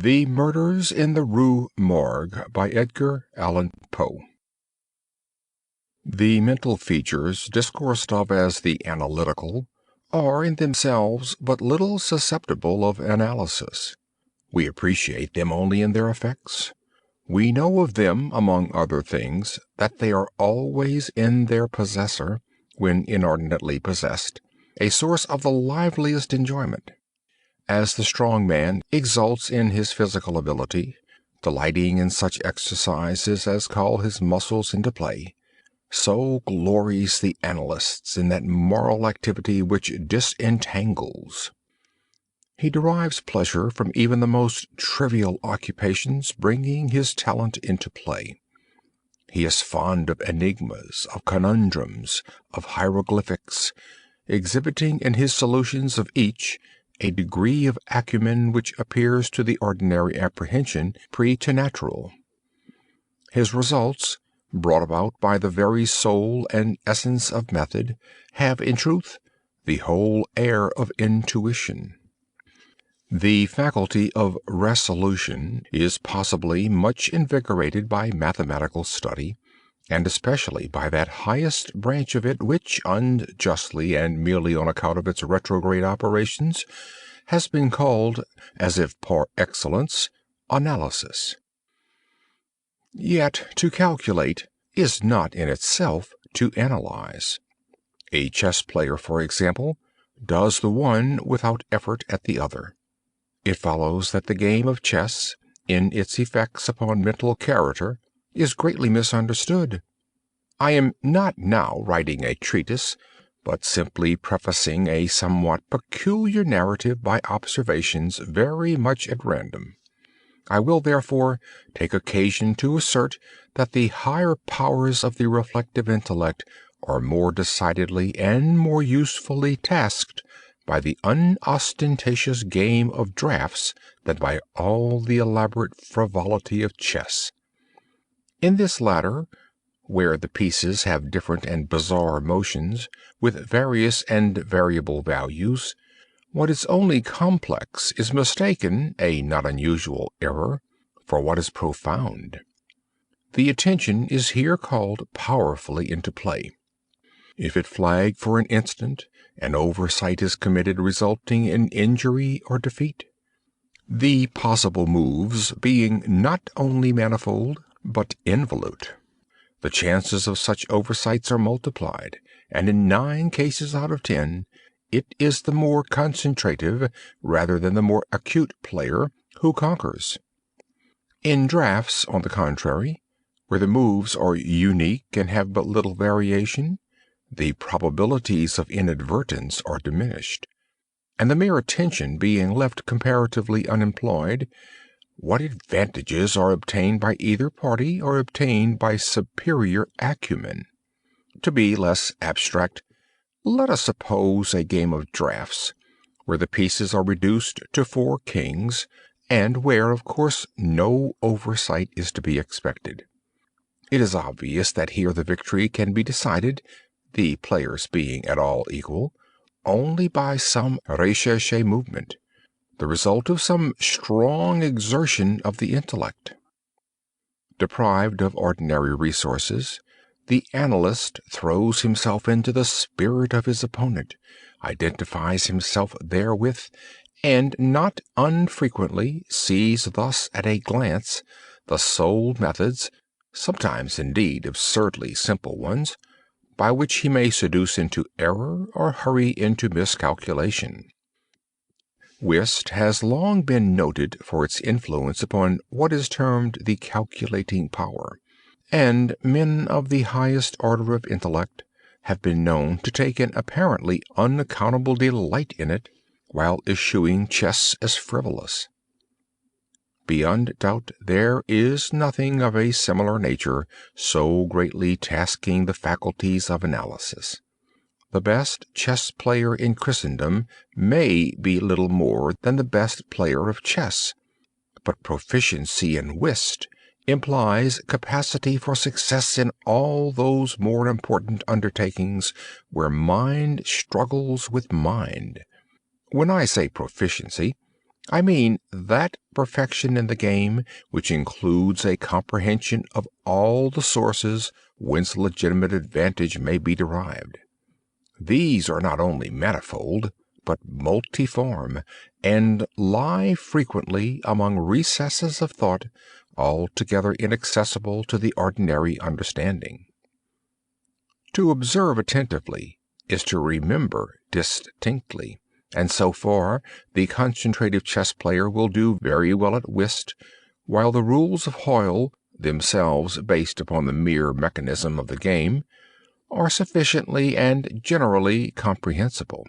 The Murders in the Rue Morgue by Edgar Allan Poe. The mental features discoursed of as the analytical are in themselves but little susceptible of analysis. We appreciate them only in their effects. We know of them, among other things, that they are always in their possessor, when inordinately possessed, a source of the liveliest enjoyment. As the strong man exults in his physical ability, delighting in such exercises as call his muscles into play, so glories the analyst in that moral activity which disentangles. He derives pleasure from even the most trivial occupations bringing his talent into play. He is fond of enigmas, of conundrums, of hieroglyphics, exhibiting in his solutions of each a degree of acumen which appears to the ordinary apprehension preternatural. His results, brought about by the very soul and essence of method, have, in truth, the whole air of intuition. The faculty of resolution is possibly much invigorated by mathematical study, and especially by that highest branch of it which, unjustly and merely on account of its retrograde operations, has been called, as if par excellence, analysis. Yet to calculate is not in itself to analyze. A chess player, for example, does the one without effort at the other. It follows that the game of chess, in its effects upon mental character, is greatly misunderstood. I am not now writing a treatise, but simply prefacing a somewhat peculiar narrative by observations very much at random. I will, therefore, take occasion to assert that the higher powers of the reflective intellect are more decidedly and more usefully tasked by the unostentatious game of draughts than by all the elaborate frivolity of chess. In this latter, where the pieces have different and bizarre motions, with various and variable values, what is only complex is mistaken, a not unusual error, for what is profound. The attention is here called powerfully into play. If it flag for an instant, an oversight is committed resulting in injury or defeat. The possible moves being not only manifold, but involute. The chances of such oversights are multiplied, and in 9 cases out of 10, it is the more concentrative, rather than the more acute player, who conquers. In draughts, on the contrary, where the moves are unique and have but little variation, the probabilities of inadvertence are diminished, and the mere attention being left comparatively unemployed, what advantages are obtained by either party are obtained by superior acumen. To be less abstract, let us suppose a game of draughts, where the pieces are reduced to 4 kings, and where, of course, no oversight is to be expected. It is obvious that here the victory can be decided, the players being at all equal, only by some recherché movement, the result of some strong exertion of the intellect. Deprived of ordinary resources, the analyst throws himself into the spirit of his opponent, identifies himself therewith, and not unfrequently sees thus at a glance the sole methods, sometimes indeed absurdly simple ones, by which he may seduce into error or hurry into miscalculation. Whist has long been noted for its influence upon what is termed the calculating power, and men of the highest order of intellect have been known to take an apparently unaccountable delight in it, while eschewing chess as frivolous. Beyond doubt, there is nothing of a similar nature so greatly tasking the faculties of analysis. The best chess player in Christendom may be little more than the best player of chess, but proficiency in whist implies capacity for success in all those more important undertakings where mind struggles with mind. When I say proficiency, I mean that perfection in the game which includes a comprehension of all the sources whence legitimate advantage may be derived. These are not only manifold, but multiform, and lie frequently among recesses of thought altogether inaccessible to the ordinary understanding. To observe attentively is to remember distinctly, and so far the concentrative chess player will do very well at whist, while the rules of Hoyle, themselves based upon the mere mechanism of the game, are sufficiently and generally comprehensible.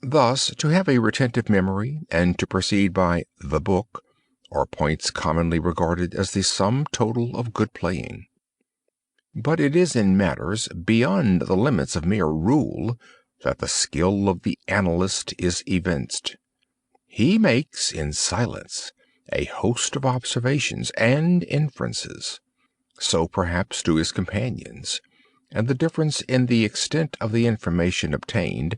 Thus, to have a retentive memory and to proceed by the book are points commonly regarded as the sum total of good playing. But it is in matters beyond the limits of mere rule that the skill of the analyst is evinced. He makes, in silence, a host of observations and inferences. So perhaps do his companions, and the difference in the extent of the information obtained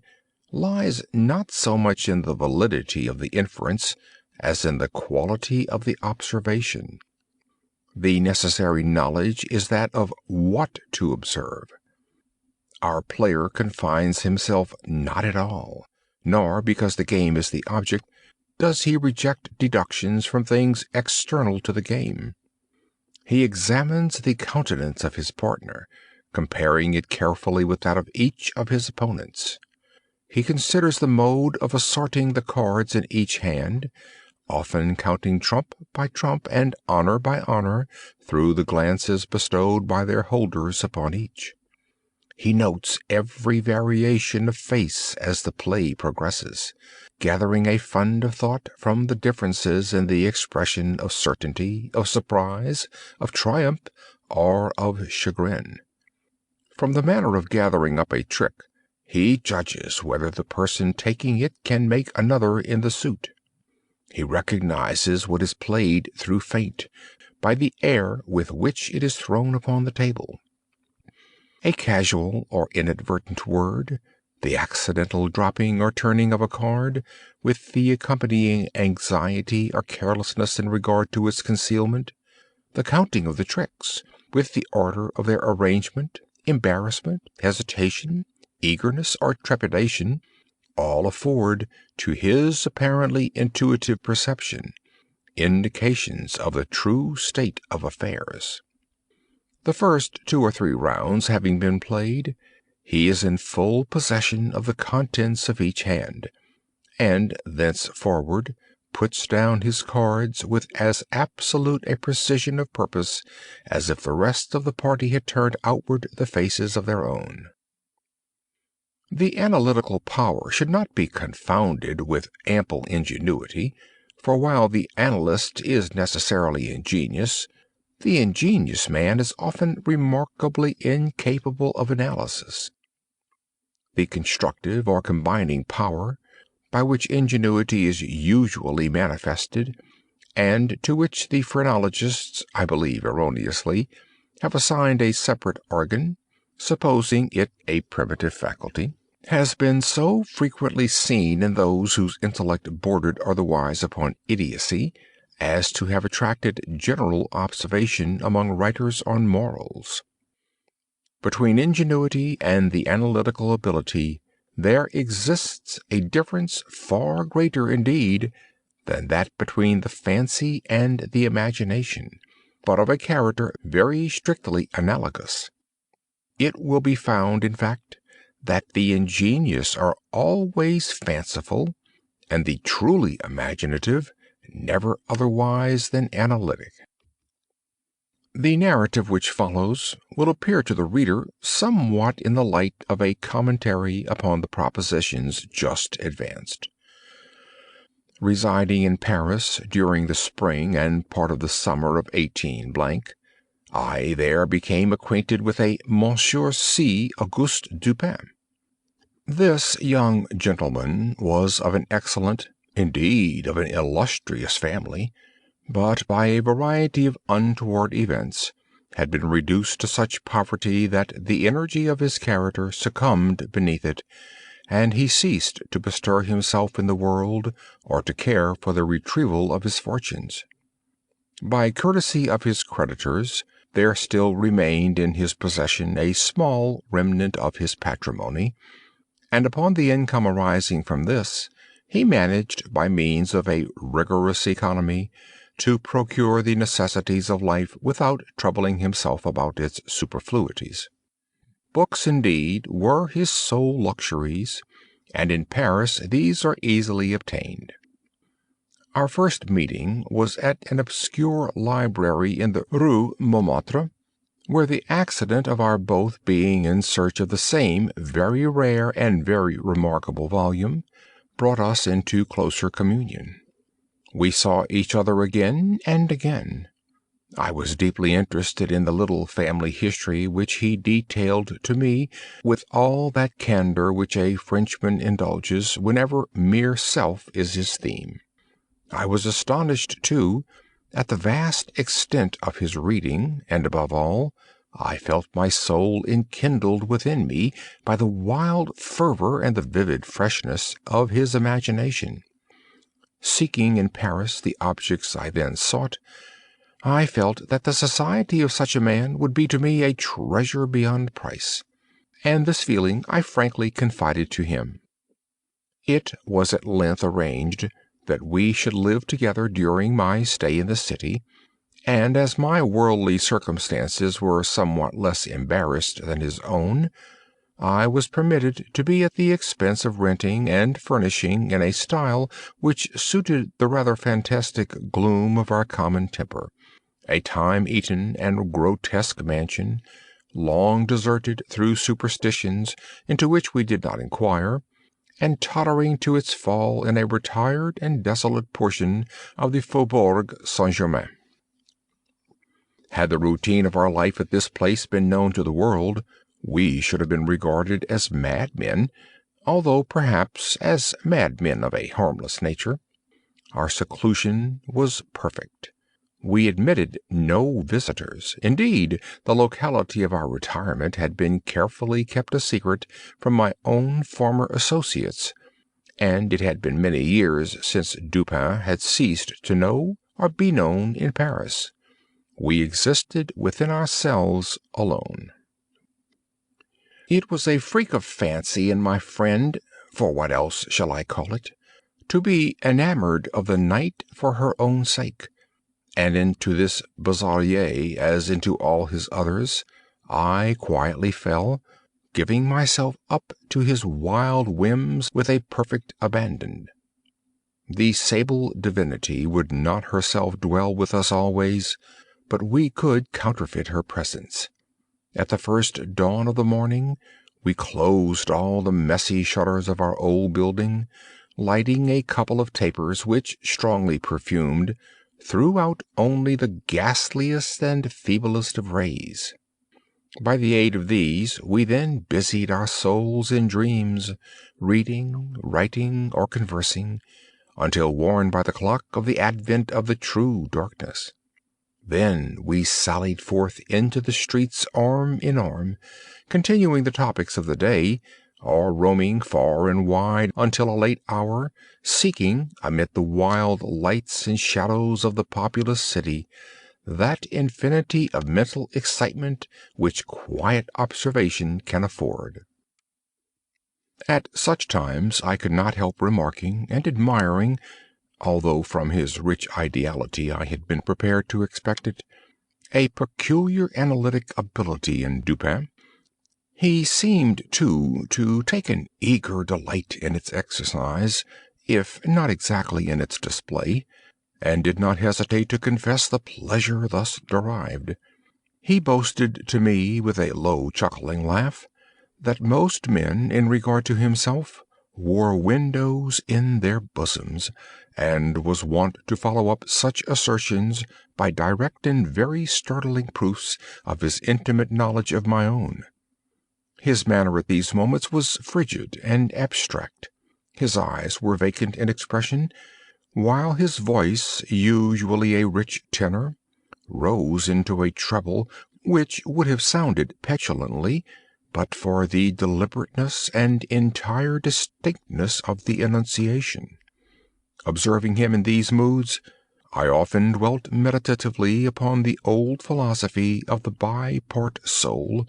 lies not so much in the validity of the inference as in the quality of the observation. The necessary knowledge is that of what to observe. Our player confines himself not at all, nor, because the game is the object, does he reject deductions from things external to the game. He examines the countenance of his partner, comparing it carefully with that of each of his opponents. He considers the mode of assorting the cards in each hand, often counting trump by trump and honor by honor through the glances bestowed by their holders upon each. He notes every variation of face as the play progresses, gathering a fund of thought from the differences in the expression of certainty, of surprise, of triumph, or of chagrin. From the manner of gathering up a trick, he judges whether the person taking it can make another in the suit. He recognizes what is played through feint, by the air with which it is thrown upon the table. A casual or inadvertent word, the accidental dropping or turning of a card, with the accompanying anxiety or carelessness in regard to its concealment, the counting of the tricks, with the order of their arrangement, embarrassment, hesitation, eagerness, or trepidation, all afford, to his apparently intuitive perception, indications of the true state of affairs. The first 2 or 3 rounds having been played, he is in full possession of the contents of each hand, and thenceforward puts down his cards with as absolute a precision of purpose as if the rest of the party had turned outward the faces of their own. The analytical power should not be confounded with ample ingenuity, for while the analyst is necessarily ingenious, the ingenious man is often remarkably incapable of analysis. The constructive or combining power, by which ingenuity is usually manifested, and to which the phrenologists, I believe erroneously, have assigned a separate organ, supposing it a primitive faculty, has been so frequently seen in those whose intellect bordered otherwise upon idiocy, as to have attracted general observation among writers on morals. Between ingenuity and the analytical ability there exists a difference far greater indeed than that between the fancy and the imagination, but of a character very strictly analogous. It will be found, in fact, that the ingenious are always fanciful, and the truly imaginative never otherwise than analytic. The narrative which follows will appear to the reader somewhat in the light of a commentary upon the propositions just advanced. Residing in Paris during the spring and part of the summer of 18 , I there became acquainted with a Monsieur C. Auguste Dupin. This young gentleman was of an excellent, indeed of an illustrious family, but by a variety of untoward events had been reduced to such poverty that the energy of his character succumbed beneath it, and he ceased to bestir himself in the world or to care for the retrieval of his fortunes. By courtesy of his creditors, there still remained in his possession a small remnant of his patrimony, and upon the income arising from this, he managed, by means of a rigorous economy, to procure the necessities of life without troubling himself about its superfluities. Books, indeed, were his sole luxuries, and in Paris these are easily obtained. Our first meeting was at an obscure library in the Rue Montmartre, where the accident of our both being in search of the same very rare and very remarkable volume brought us into closer communion. We saw each other again and again. I was deeply interested in the little family history which he detailed to me with all that candor which a Frenchman indulges whenever mere self is his theme. I was astonished, too, at the vast extent of his reading, and above all, I felt my soul enkindled within me by the wild fervor and the vivid freshness of his imagination. Seeking in Paris the objects I then sought, I felt that the society of such a man would be to me a treasure beyond price, and this feeling I frankly confided to him. It was at length arranged that we should live together during my stay in the city, and as my worldly circumstances were somewhat less embarrassed than his own, I was permitted to be at the expense of renting and furnishing in a style which suited the rather fantastic gloom of our common temper, a time-eaten and grotesque mansion, long deserted through superstitions into which we did not inquire, and tottering to its fall in a retired and desolate portion of the Faubourg Saint-Germain. Had the routine of our life at this place been known to the world, we should have been regarded as madmen, although perhaps as madmen of a harmless nature. Our seclusion was perfect. We admitted no visitors. Indeed, the locality of our retirement had been carefully kept a secret from my own former associates, and it had been many years since Dupin had ceased to know or be known in Paris. We existed within ourselves alone. It was a freak of fancy in my friend, for what else shall I call it, to be enamored of the night for her own sake, and into this bizarrerie, as into all his others, I quietly fell, giving myself up to his wild whims with a perfect abandon. The sable divinity would not herself dwell with us always, but we could counterfeit her presence. At the first dawn of the morning, we closed all the messy shutters of our old building, lighting a couple of tapers which, strongly perfumed, threw out only the ghastliest and feeblest of rays. By the aid of these we then busied our souls in dreams, reading, writing, or conversing, until warned by the clock of the advent of the true darkness. Then we sallied forth into the streets arm in arm, continuing the topics of the day, or roaming far and wide until a late hour, seeking, amid the wild lights and shadows of the populous city, that infinity of mental excitement which quiet observation can afford. At such times I could not help remarking and admiring, although from his rich ideality I had been prepared to expect it, a peculiar analytic ability in Dupin. He seemed, too, to take an eager delight in its exercise, if not exactly in its display, and did not hesitate to confess the pleasure thus derived. He boasted to me, with a low chuckling laugh, that most men, in regard to himself, wore windows in their bosoms, and was wont to follow up such assertions by direct and very startling proofs of his intimate knowledge of my own. His manner at these moments was frigid and abstract. His eyes were vacant in expression, while his voice, usually a rich tenor, rose into a treble which would have sounded petulantly, but for the deliberateness and entire distinctness of the enunciation. Observing him in these moods, I often dwelt meditatively upon the old philosophy of the bipart soul,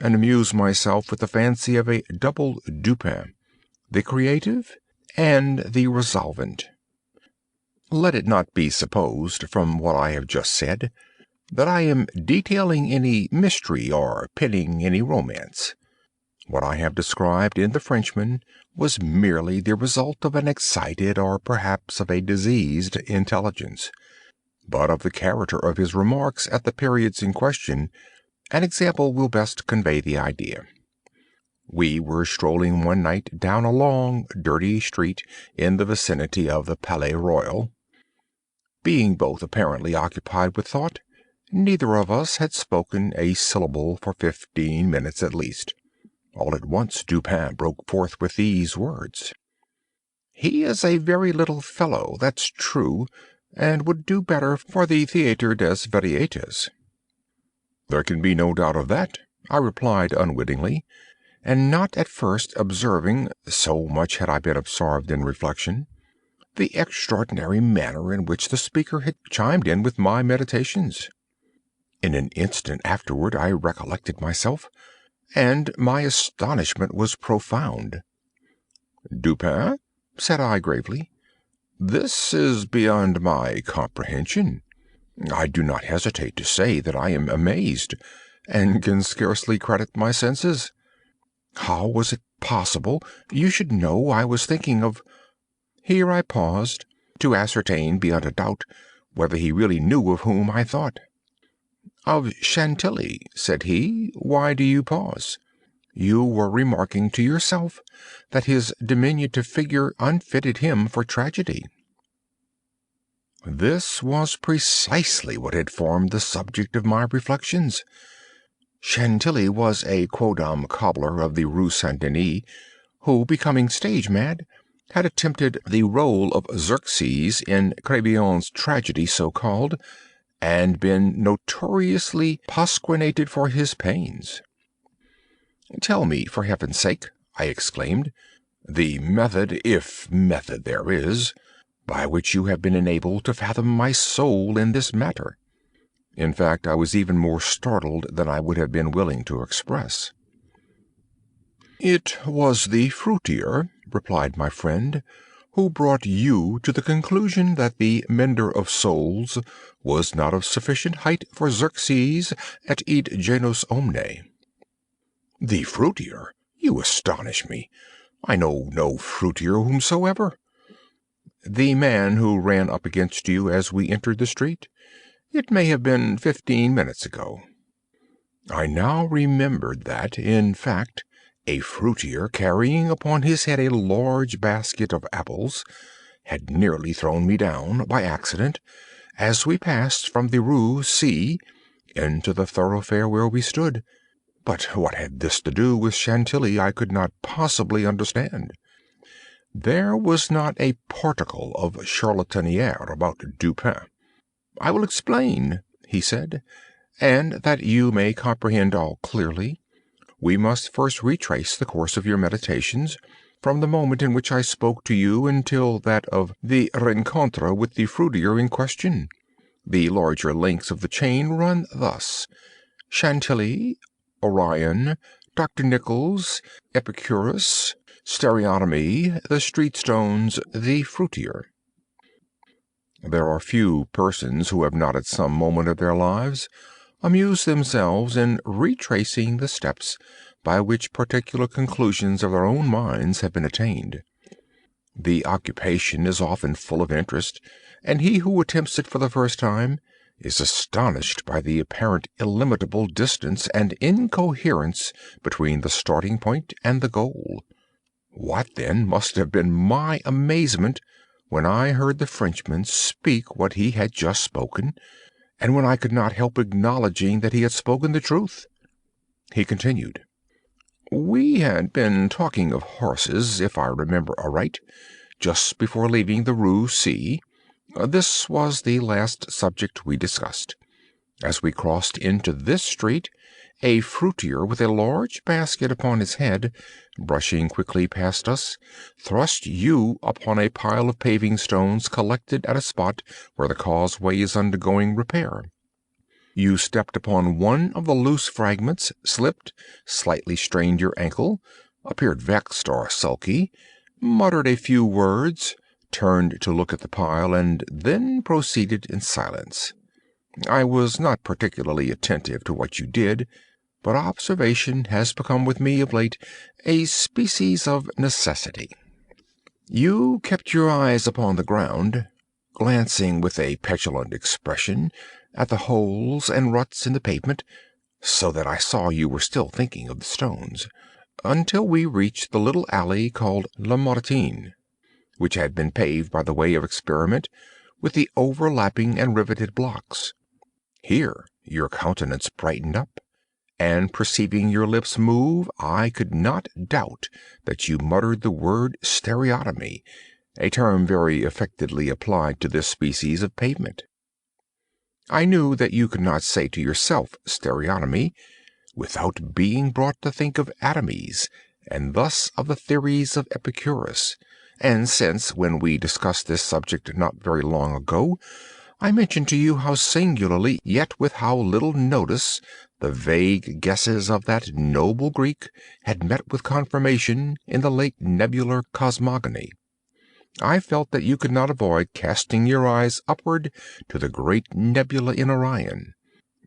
and amused myself with the fancy of a double Dupin, the creative and the resolvent. Let it not be supposed, from what I have just said, that I am detailing any mystery or penning any romance. What I have described in the Frenchman was merely the result of an excited or perhaps of a diseased intelligence, but of the character of his remarks at the periods in question an example will best convey the idea. We were strolling one night down a long, dirty street in the vicinity of the Palais Royal. Being both apparently occupied with thought, neither of us had spoken a syllable for 15 minutes at least. All at once Dupin broke forth with these words: "He is a very little fellow, that's true, and would do better for the Theatre des Variétés." "There can be no doubt of that," I replied unwittingly, and not at first observing, so much had I been absorbed in reflection, the extraordinary manner in which the speaker had chimed in with my meditations. In an instant afterward I recollected myself, and my astonishment was profound. "Dupin," said I gravely, "this is beyond my comprehension. I do not hesitate to say that I am amazed, and can scarcely credit my senses. How was it possible you should know I was thinking of—" Here I paused, to ascertain beyond a doubt whether he really knew of whom I thought. "Of Chantilly," said he. "Why do you pause? You were remarking to yourself that his diminutive figure unfitted him for tragedy." This was precisely what had formed the subject of my reflections. Chantilly was a quondam cobbler of the Rue Saint Denis, who, becoming stage mad, had attempted the rôle of Xerxes in Crébillon's tragedy so called, and been notoriously pasquinated for his pains. "Tell me, for heaven's sake," I exclaimed, "the method, if method there is, by which you have been enabled to fathom my soul in this matter." In fact, I was even more startled than I would have been willing to express. "It was the fruiterer," replied my friend, "who brought you to the conclusion that the mender of souls was not of sufficient height for Xerxes et id genus omne." "The fruiterer! You astonish me. I know no fruiterer whomsoever." "The man who ran up against you as we entered the street? It may have been 15 minutes ago." I now remembered that, in fact, a fruiterer carrying upon his head a large basket of apples had nearly thrown me down, by accident, as we passed from the Rue C into the thoroughfare where we stood. But what had this to do with Chantilly I could not possibly understand. There was not a particle of charlatanière about Dupin. "I will explain," he said, "and that you may comprehend all clearly, we must first retrace the course of your meditations, from the moment in which I spoke to you until that of the rencontre with the fruiterer in question. The larger links of the chain run thus: Chantilly, Orion, Dr. Nichols, Epicurus, stereotomy, the street stones, the fruiterer. There are few persons who have not at some moment of their lives amused themselves in retracing the steps by which particular conclusions of their own minds have been attained. The occupation is often full of interest, and he who attempts it for the first time is astonished by the apparent illimitable distance and incoherence between the starting point and the goal. What, then, must have been my amazement when I heard the Frenchman speak what he had just spoken, and when I could not help acknowledging that he had spoken the truth. He continued: "We had been talking of horses, if I remember aright, just before leaving the Rue C. This was the last subject we discussed. As we crossed into this street, A fruiterer with a large basket upon his head, brushing quickly past us, thrust you upon a pile of paving stones collected at a spot where the causeway is undergoing repair. You stepped upon one of the loose fragments, slipped, slightly strained your ankle, appeared vexed or sulky, muttered a few words, turned to look at the pile, and then proceeded in silence. I was not particularly attentive to what you did, but observation has become with me of late a species of necessity. You kept your eyes upon the ground, glancing with a petulant expression at the holes and ruts in the pavement, so that I saw you were still thinking of the stones, until we reached the little alley called La Martine, which had been paved by the way of experiment with the overlapping and riveted blocks. Here your countenance brightened up, and perceiving your lips move, I could not doubt that you muttered the word stereotomy, a term very affectedly applied to this species of pavement. I knew that you could not say to yourself stereotomy without being brought to think of atomies, and thus of the theories of Epicurus, and since, when we discussed this subject not very long ago, I mentioned to you how singularly, yet with how little notice, the vague guesses of that noble Greek had met with confirmation in the late nebular cosmogony, I felt that you could not avoid casting your eyes upward to the great nebula in Orion,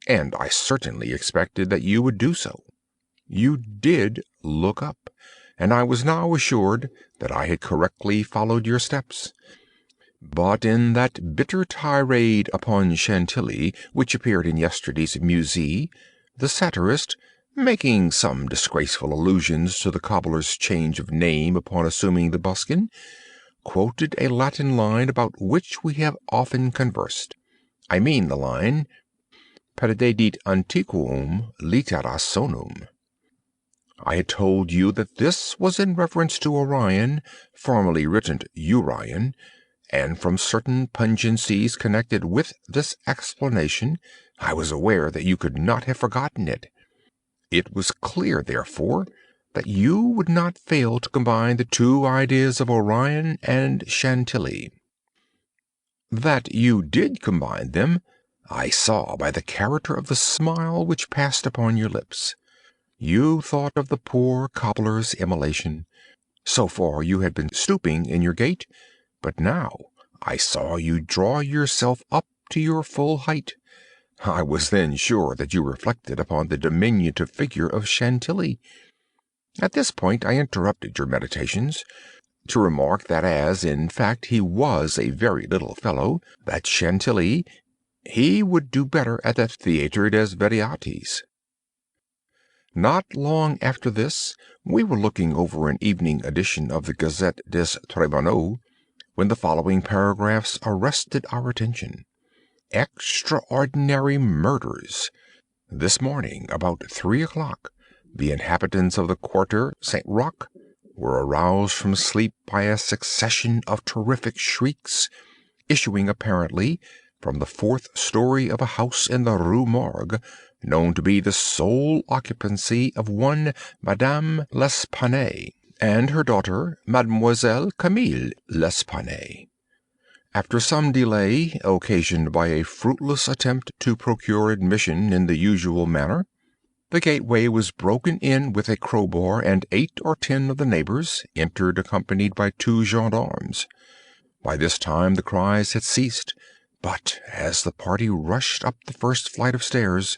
and I certainly expected that you would do so. You did look up, and I was now assured that I had correctly followed your steps. But in that bitter tirade upon Chantilly, which appeared in yesterday's Musée, the satirist, making some disgraceful allusions to the cobbler's change of name upon assuming the buskin, quoted a Latin line about which we have often conversed. I mean the line, "Perdidit antiquum litera sonum." I had told you that this was in reference to Orion, formerly written Urion, and from certain pungencies connected with this explanation, I was aware that you could not have forgotten it. It was clear, therefore, that you would not fail to combine the two ideas of Orion and Chantilly. That you did combine them, I saw by the character of the smile which passed upon your lips. You thought of the poor cobbler's immolation. So far you had been stooping in your gait, but now I saw you draw yourself up to your full height. I was then sure that you reflected upon the diminutive figure of Chantilly. At this point I interrupted your meditations to remark that as, in fact, he was a very little fellow, that Chantilly, he would do better at the Theatre des Variétés. Not long after this, we were looking over an evening edition of the Gazette des Tribunaux, when the following paragraphs arrested our attention. Extraordinary murders. This morning, about 3 o'clock, the inhabitants of the Quarter Saint-Roch were aroused from sleep by a succession of terrific shrieks, issuing apparently from the 4th story of a house in the Rue Morgue, known to be the sole occupancy of one Madame L'Espanaye, and her daughter, Mademoiselle Camille L'Espanaye. After some delay, occasioned by a fruitless attempt to procure admission in the usual manner, the gateway was broken in with a crowbar, and 8 or 10 of the neighbors entered accompanied by 2 gendarmes. By this time the cries had ceased, but as the party rushed up the first flight of stairs,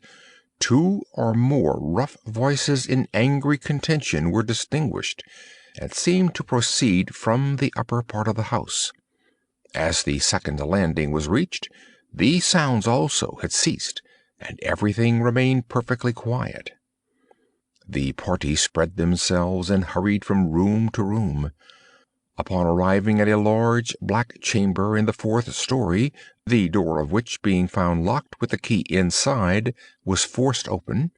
2 or more rough voices in angry contention were distinguished, and seemed to proceed from the upper part of the house. As the second landing was reached, these sounds also had ceased, and everything remained perfectly quiet. The party spread themselves and hurried from room to room. Upon arriving at a large black chamber in the 4th story, the door of which, being found locked with the key inside, was forced open,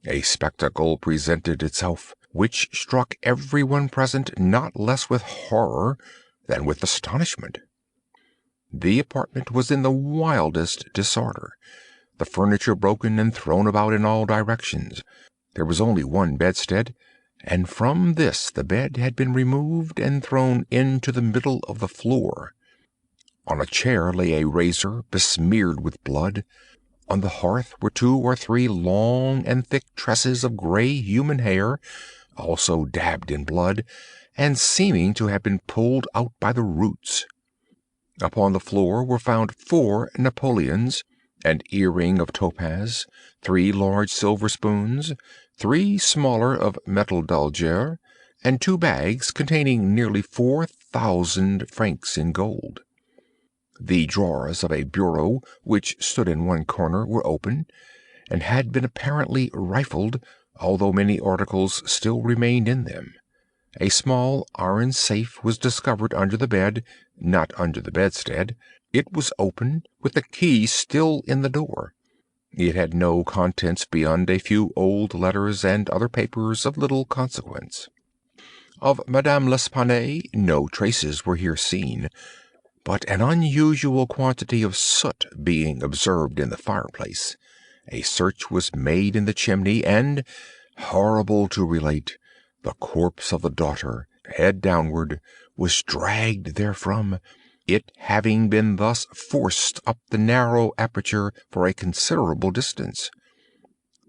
a spectacle presented itself which struck every one present not less with horror than with astonishment. The apartment was in the wildest disorder. the furniture broken and thrown about in all directions. There was only one bedstead, and from this the bed had been removed and thrown into the middle of the floor. On a chair lay a razor besmeared with blood. On the hearth were 2 or 3 long and thick tresses of gray human hair, also dabbed in blood, and seeming to have been pulled out by the roots. Upon the floor were found 4 Napoleons, an earring of topaz, 3 large silver spoons, 3 smaller of metal d'Alger, and 2 bags containing nearly 4,000 francs in gold. The drawers of a bureau which stood in one corner were open, and had been apparently rifled, although many articles still remained in them. A small iron safe was discovered under the bed, not under the bedstead. It was open, with the key still in the door. It had no contents beyond a few old letters and other papers of little consequence. Of Madame L'Espanaye no traces were here seen, but an unusual quantity of soot being observed in the fireplace, a search was made in the chimney, and, horrible to relate, the corpse of the daughter, head downward, was dragged therefrom, it having been thus forced up the narrow aperture for a considerable distance.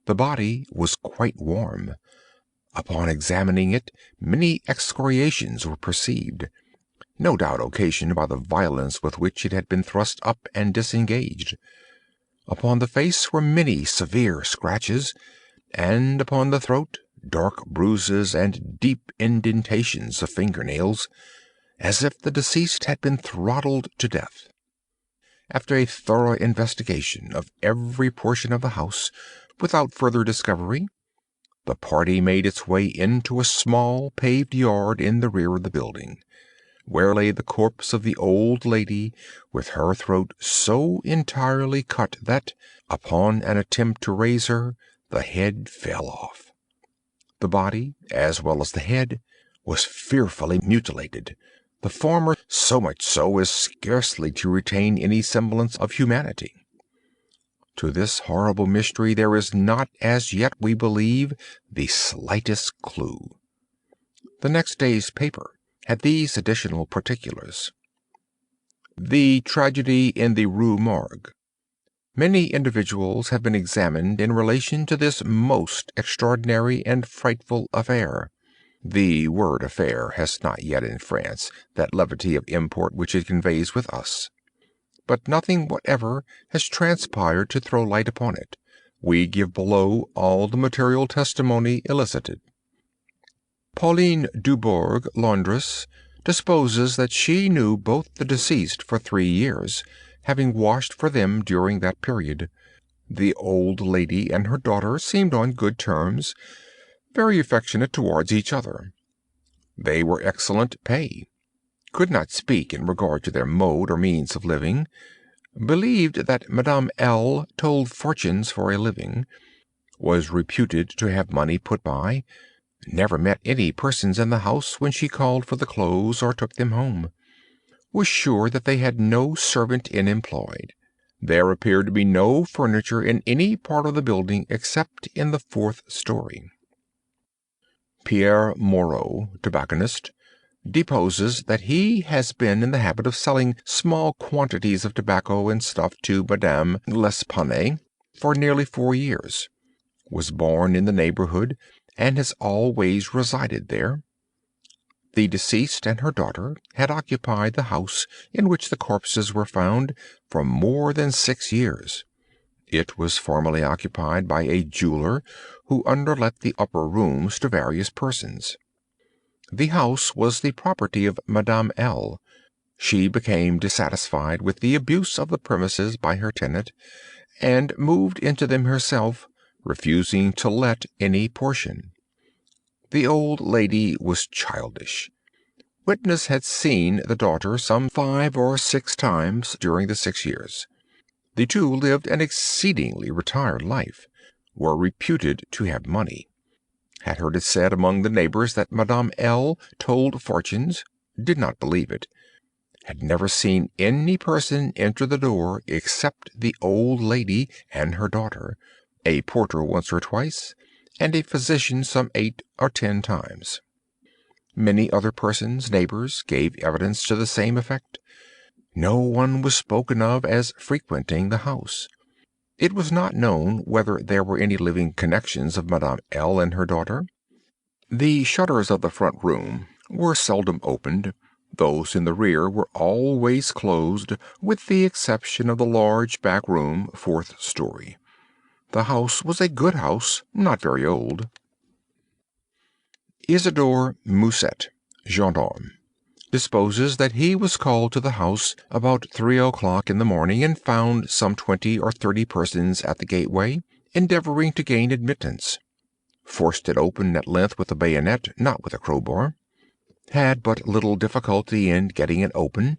The body was quite warm. Upon examining it, many excoriations were perceived, no doubt occasioned by the violence with which it had been thrust up and disengaged. Upon the face were many severe scratches, and upon the throat dark bruises and deep indentations of finger-nails, as if the deceased had been throttled to death. After a thorough investigation of every portion of the house, without further discovery, the party made its way into a small paved yard in the rear of the building, where lay the corpse of the old lady, with her throat so entirely cut that, upon an attempt to raise her, the head fell off. The body, as well as the head, was fearfully mutilated, the former so much so as scarcely to retain any semblance of humanity. To this horrible mystery there is not as yet, we believe, the slightest clue. The next day's paper had these additional particulars: The tragedy in the Rue Morgue. Many individuals have been examined in relation to this most extraordinary and frightful affair. The word affair has not yet in France that levity of import which it conveys with us. But nothing whatever has transpired to throw light upon it. We give below all the material testimony elicited. Pauline Dubourg, laundress, disposes that she knew both the deceased for 3 years, having washed for them during that period. The old lady and her daughter seemed on good terms, very affectionate towards each other. They were excellent pay, could not speak in regard to their mode or means of living, believed that Madame L. told fortunes for a living, was reputed to have money put by, never met any persons in the house when she called for the clothes or took them home, was sure that they had no servant in employed. There appeared to be no furniture in any part of the building except in the 4th story. Pierre Moreau, tobacconist, deposes that he has been in the habit of selling small quantities of tobacco and stuff to Madame L'Espanaye for nearly 4 years, was born in the neighborhood, and has always resided there. The deceased and her daughter had occupied the house in which the corpses were found for more than 6 years. It was formerly occupied by a jeweler who underlet the upper rooms to various persons. The house was the property of Madame L. She became dissatisfied with the abuse of the premises by her tenant, and moved into them herself, refusing to let any portion. The old lady was childish. Witness had seen the daughter some 5 or 6 times during the 6 years. The two lived an exceedingly retired life, were reputed to have money, had heard it said among the neighbors that Madame L. told fortunes, did not believe it, had never seen any person enter the door except the old lady and her daughter, a porter once or twice, and a physician some 8 or 10 times. Many other persons, neighbors, gave evidence to the same effect. No one was spoken of as frequenting the house. It was not known whether there were any living connections of Madame L. and her daughter. The shutters of the front room were seldom opened. Those in the rear were always closed, with the exception of the large back room, 4th story. The house was a good house, not very old. Isidore Musset, gendarme, disposes that he was called to the house about 3 o'clock in the morning, and found some 20 or 30 persons at the gateway, endeavoring to gain admittance. Forced it open at length with a bayonet, not with a crowbar. Had but little difficulty in getting it open,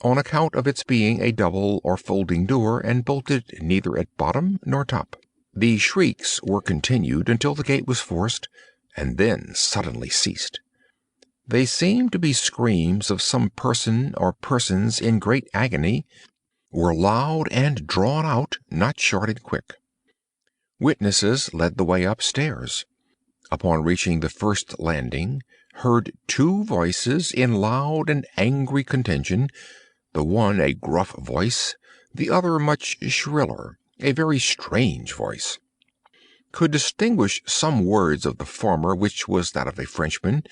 on account of its being a double or folding door, and bolted neither at bottom nor top. The shrieks were continued until the gate was forced, and then suddenly ceased. They seemed to be screams of some person or persons in great agony, were loud and drawn out, not short and quick. Witnesses led the way upstairs. Upon reaching the first landing, heard 2 voices in loud and angry contention, the one a gruff voice, the other much shriller, a very strange voice. Could distinguish some words of the former, which was that of a Frenchman.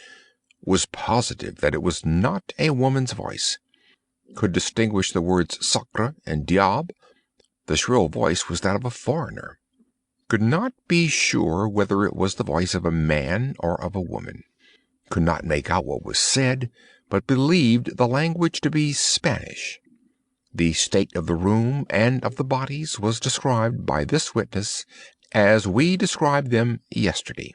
Was positive that it was not a woman's voice. Could distinguish the words sacre and diable. The shrill voice was that of a foreigner. Could not be sure whether it was the voice of a man or of a woman. Could not make out what was said, but believed the language to be Spanish. The state of the room and of the bodies was described by this witness as we described them yesterday.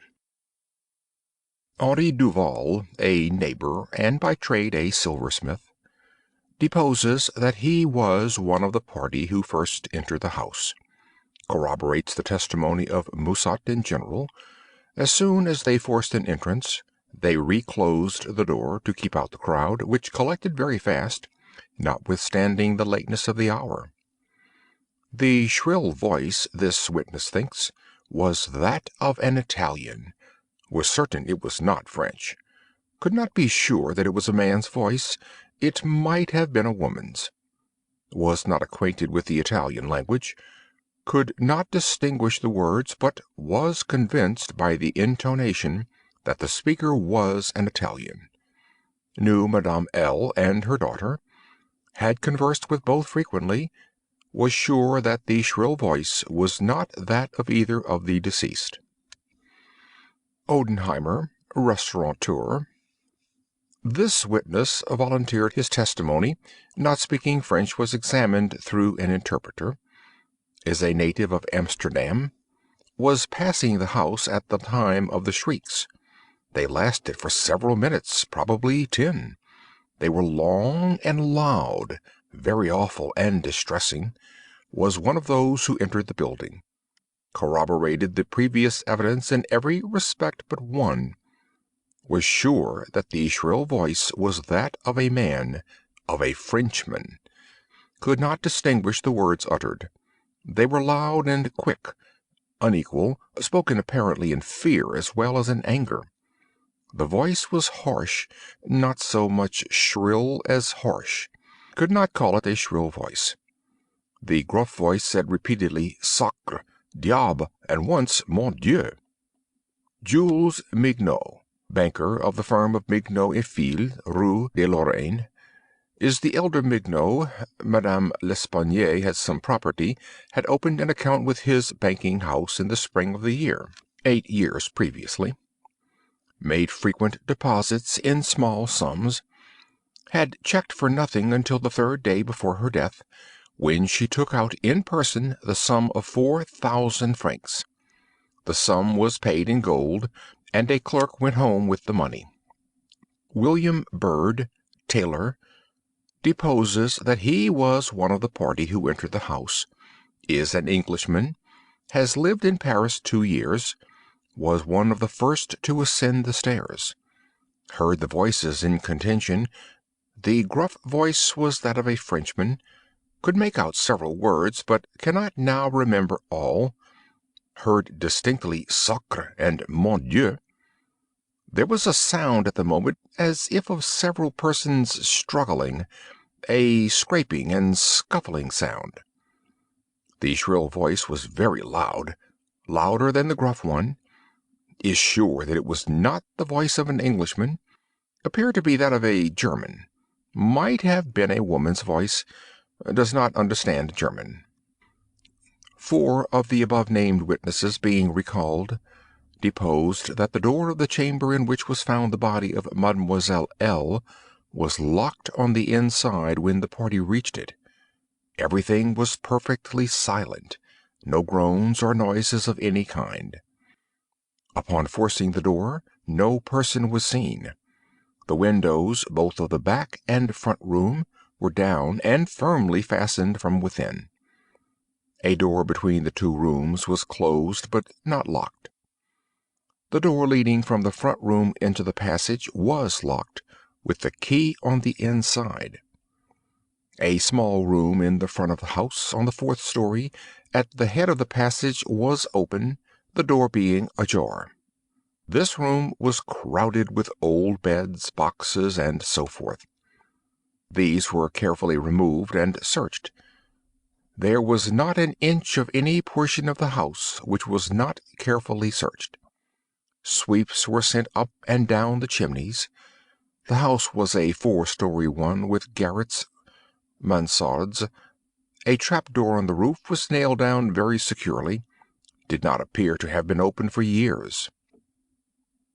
Henri Duval, a neighbor, and by trade a silversmith, deposes that he was one of the party who first entered the house. Corroborates the testimony of Musset in general. As soon as they forced an entrance, they reclosed the door to keep out the crowd, which collected very fast, notwithstanding the lateness of the hour. The shrill voice, this witness thinks, was that of an Italian. Was certain it was not French. Could not be sure that it was a man's voice. It might have been a woman's. Was not acquainted with the Italian language. Could not distinguish the words, but was convinced by the intonation that the speaker was an Italian. Knew Madame L. and her daughter. Had conversed with both frequently. Was sure that the shrill voice was not that of either of the deceased. Odenheimer, restaurateur. This witness volunteered his testimony. Not speaking French, was examined through an interpreter. Is a native of Amsterdam. Was passing the house at the time of the shrieks. They lasted for several minutes, probably 10. They were long and loud, very awful and distressing. Was one of those who entered the building. Corroborated the previous evidence in every respect but one. Was sure that the shrill voice was that of a man, of a Frenchman. Could not distinguish the words uttered. They were loud and quick, unequal, spoken apparently in fear as well as in anger. The voice was harsh, not so much shrill as harsh. Could not call it a shrill voice. The gruff voice said repeatedly sacre, diable, and once mon Dieu. Jules Mignot, banker of the firm of Mignot et Fils, Rue de Lorraine, is the elder Mignot. Madame L'Espanaye had some property, had opened an account with his banking house in the spring of the year, 8 years previously. Made frequent deposits in small sums. Had checked for nothing until the 3rd day before her death, when she took out in person the sum of 4,000 francs. The sum was paid in gold, and a clerk went home with the money. William Bird, tailor, deposes that he was one of the party who entered the house, is an Englishman, has lived in Paris 2 years, was one of the first to ascend the stairs, heard the voices in contention, The gruff voice was that of a Frenchman. Could make out several words, but cannot now remember all. Heard distinctly sacre and mon Dieu. There was a sound at the moment as if of several persons struggling, a scraping and scuffling sound. The shrill voice was very loud, louder than the gruff one. Is sure that it was not the voice of an Englishman. Appeared to be that of a German. Might have been a woman's voice. Does not understand German. 4 of the above-named witnesses being recalled, deposed that the door of the chamber in which was found the body of Mademoiselle L. was locked on the inside when the party reached it. Everything was perfectly silent, no groans or noises of any kind. Upon forcing the door, no person was seen. The windows, both of the back and front room, were down and firmly fastened from within. A door between the 2 rooms was closed but not locked. The door leading from the front room into the passage was locked, with the key on the inside. A small room in the front of the house, on the 4th story, at the head of the passage, was open, the door being ajar. This room was crowded with old beds, boxes, and so forth. These were carefully removed and searched. There was not an inch of any portion of the house which was not carefully searched. Sweeps were sent up and down the chimneys. The house was a 4-story one with garrets, mansardes. A trap-door on the roof was nailed down very securely. Did not appear to have been opened for years.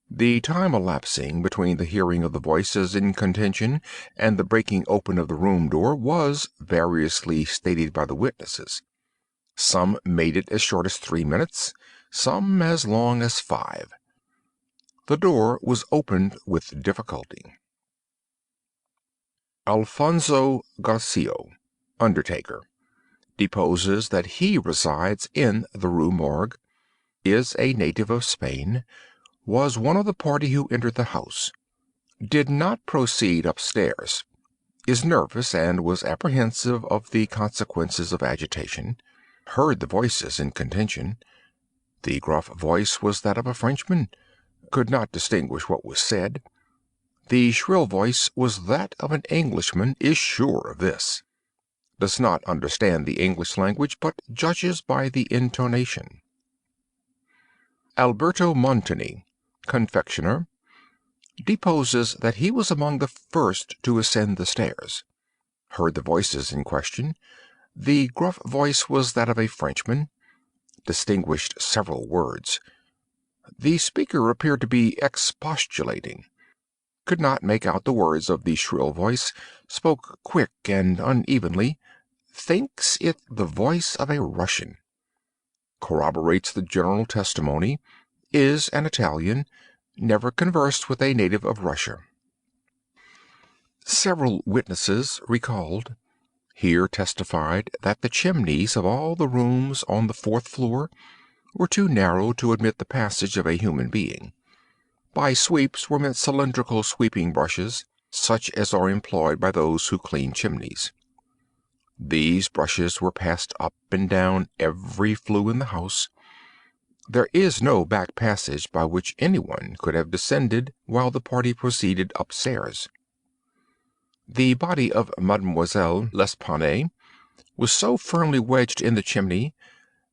The time elapsing between the hearing of the voices in contention and the breaking open of the room door was variously stated by the witnesses. Some made it as short as 3 minutes, some as long as 5. The door was opened with difficulty. Alfonso Garcio, undertaker, deposes that he resides in the Rue Morgue, is a native of Spain, was one of the party who entered the house, did not proceed upstairs, is nervous and was apprehensive of the consequences of agitation, heard the voices in contention. The gruff voice was that of a Frenchman, could not distinguish what was said. The shrill voice was that of an Englishman, is sure of this. Does not understand the English language, but judges by the intonation. Alberto Montini, confectioner, deposes that he was among the first to ascend the stairs. Heard the voices in question. The gruff voice was that of a Frenchman. Distinguished several words. The speaker appeared to be expostulating. Could not make out the words of the shrill voice, spoke quick and unevenly, thinks it the voice of a Russian. Corroborates the general testimony, is an Italian, never conversed with a native of Russia. Several witnesses recalled here testified that the chimneys of all the rooms on the 4th floor were too narrow to admit the passage of a human being. By sweeps were meant cylindrical sweeping brushes, such as are employed by those who clean chimneys. These brushes were passed up and down every flue in the house. There is no back passage by which anyone could have descended while the party proceeded upstairs. The body of Mademoiselle L'Espanaye was so firmly wedged in the chimney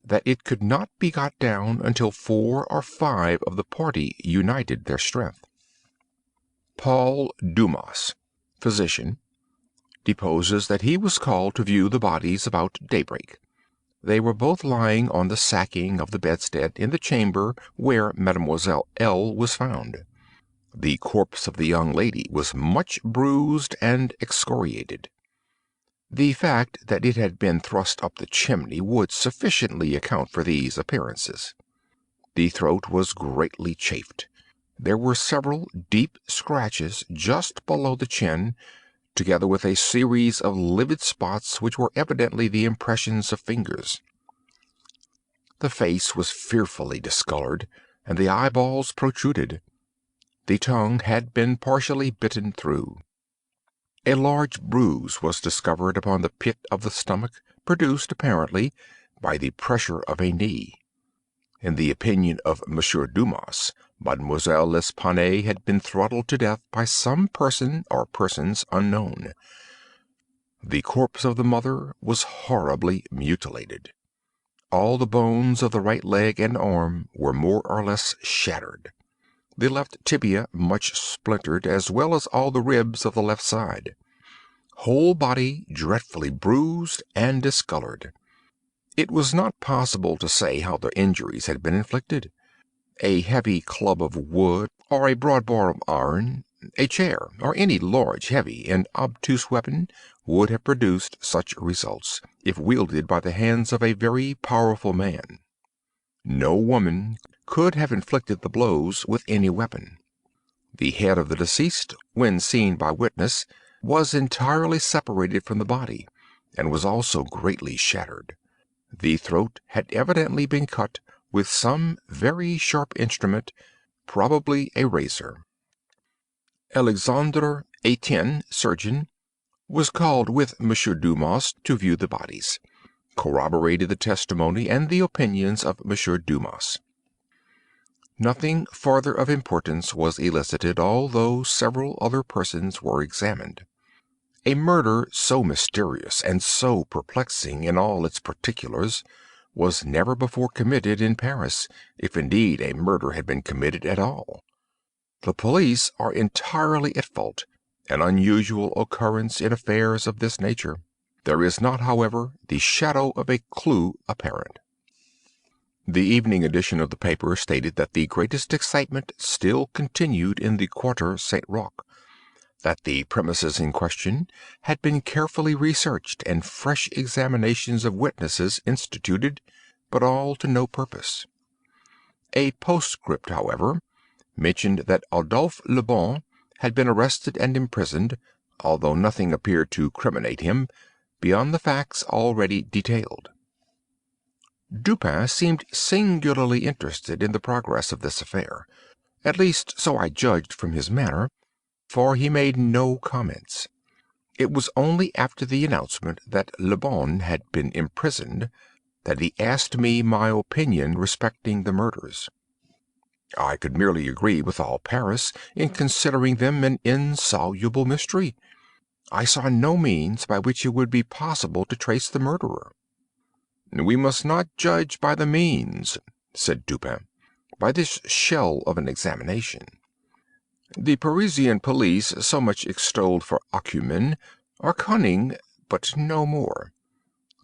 that it could not be got down until 4 or 5 of the party united their strength. Paul Dumas, physician, deposes that he was called to view the bodies about daybreak. They were both lying on the sacking of the bedstead in the chamber where Mademoiselle L. was found. The corpse of the young lady was much bruised and excoriated. The fact that it had been thrust up the chimney would sufficiently account for these appearances. The throat was greatly chafed. There were several deep scratches just below the chin, together with a series of livid spots which were evidently the impressions of fingers. The face was fearfully discolored, and the eyeballs protruded. The tongue had been partially bitten through. A large bruise was discovered upon the pit of the stomach, produced, apparently, by the pressure of a knee. In the opinion of Monsieur Dumas, Mademoiselle L'Espanaye had been throttled to death by some person or persons unknown. The corpse of the mother was horribly mutilated. All the bones of the right leg and arm were more or less shattered, the left tibia much splintered, as well as all the ribs of the left side. Whole body dreadfully bruised and discolored. It was not possible to say how the injuries had been inflicted. A heavy club of wood, or a broad bar of iron, a chair, or any large, heavy, and obtuse weapon would have produced such results, if wielded by the hands of a very powerful man. No woman could have inflicted the blows with any weapon. The head of the deceased, when seen by witness, was entirely separated from the body, and was also greatly shattered. The throat had evidently been cut with some very sharp instrument, probably a razor. Alexandre Etienne, surgeon, was called with Monsieur Dumas to view the bodies, corroborated the testimony and the opinions of Monsieur Dumas. Nothing farther of importance was elicited, although several other persons were examined. A murder so mysterious and so perplexing in all its particulars was never before committed in Paris, if indeed a murder had been committed at all. The police are entirely at fault, an unusual occurrence in affairs of this nature. There is not, however, the shadow of a clue apparent. The evening edition of the paper stated that the greatest excitement still continued in the Quarter St. Roch, that the premises in question had been carefully researched and fresh examinations of witnesses instituted, but all to no purpose. A postscript, however, mentioned that Adolphe Le Bon had been arrested and imprisoned, although nothing appeared to criminate him beyond the facts already detailed. Dupin seemed singularly interested in the progress of this affair, at least so I judged from his manner, for he made no comments. It was only after the announcement that Le Bon had been imprisoned that he asked me my opinion respecting the murders. I could merely agree with all Paris in considering them an insoluble mystery. I saw no means by which it would be possible to trace the murderer. "We must not judge by the means," said Dupin, "by this shell of an examination. The Parisian police, so much extolled for acumen, are cunning, but no more.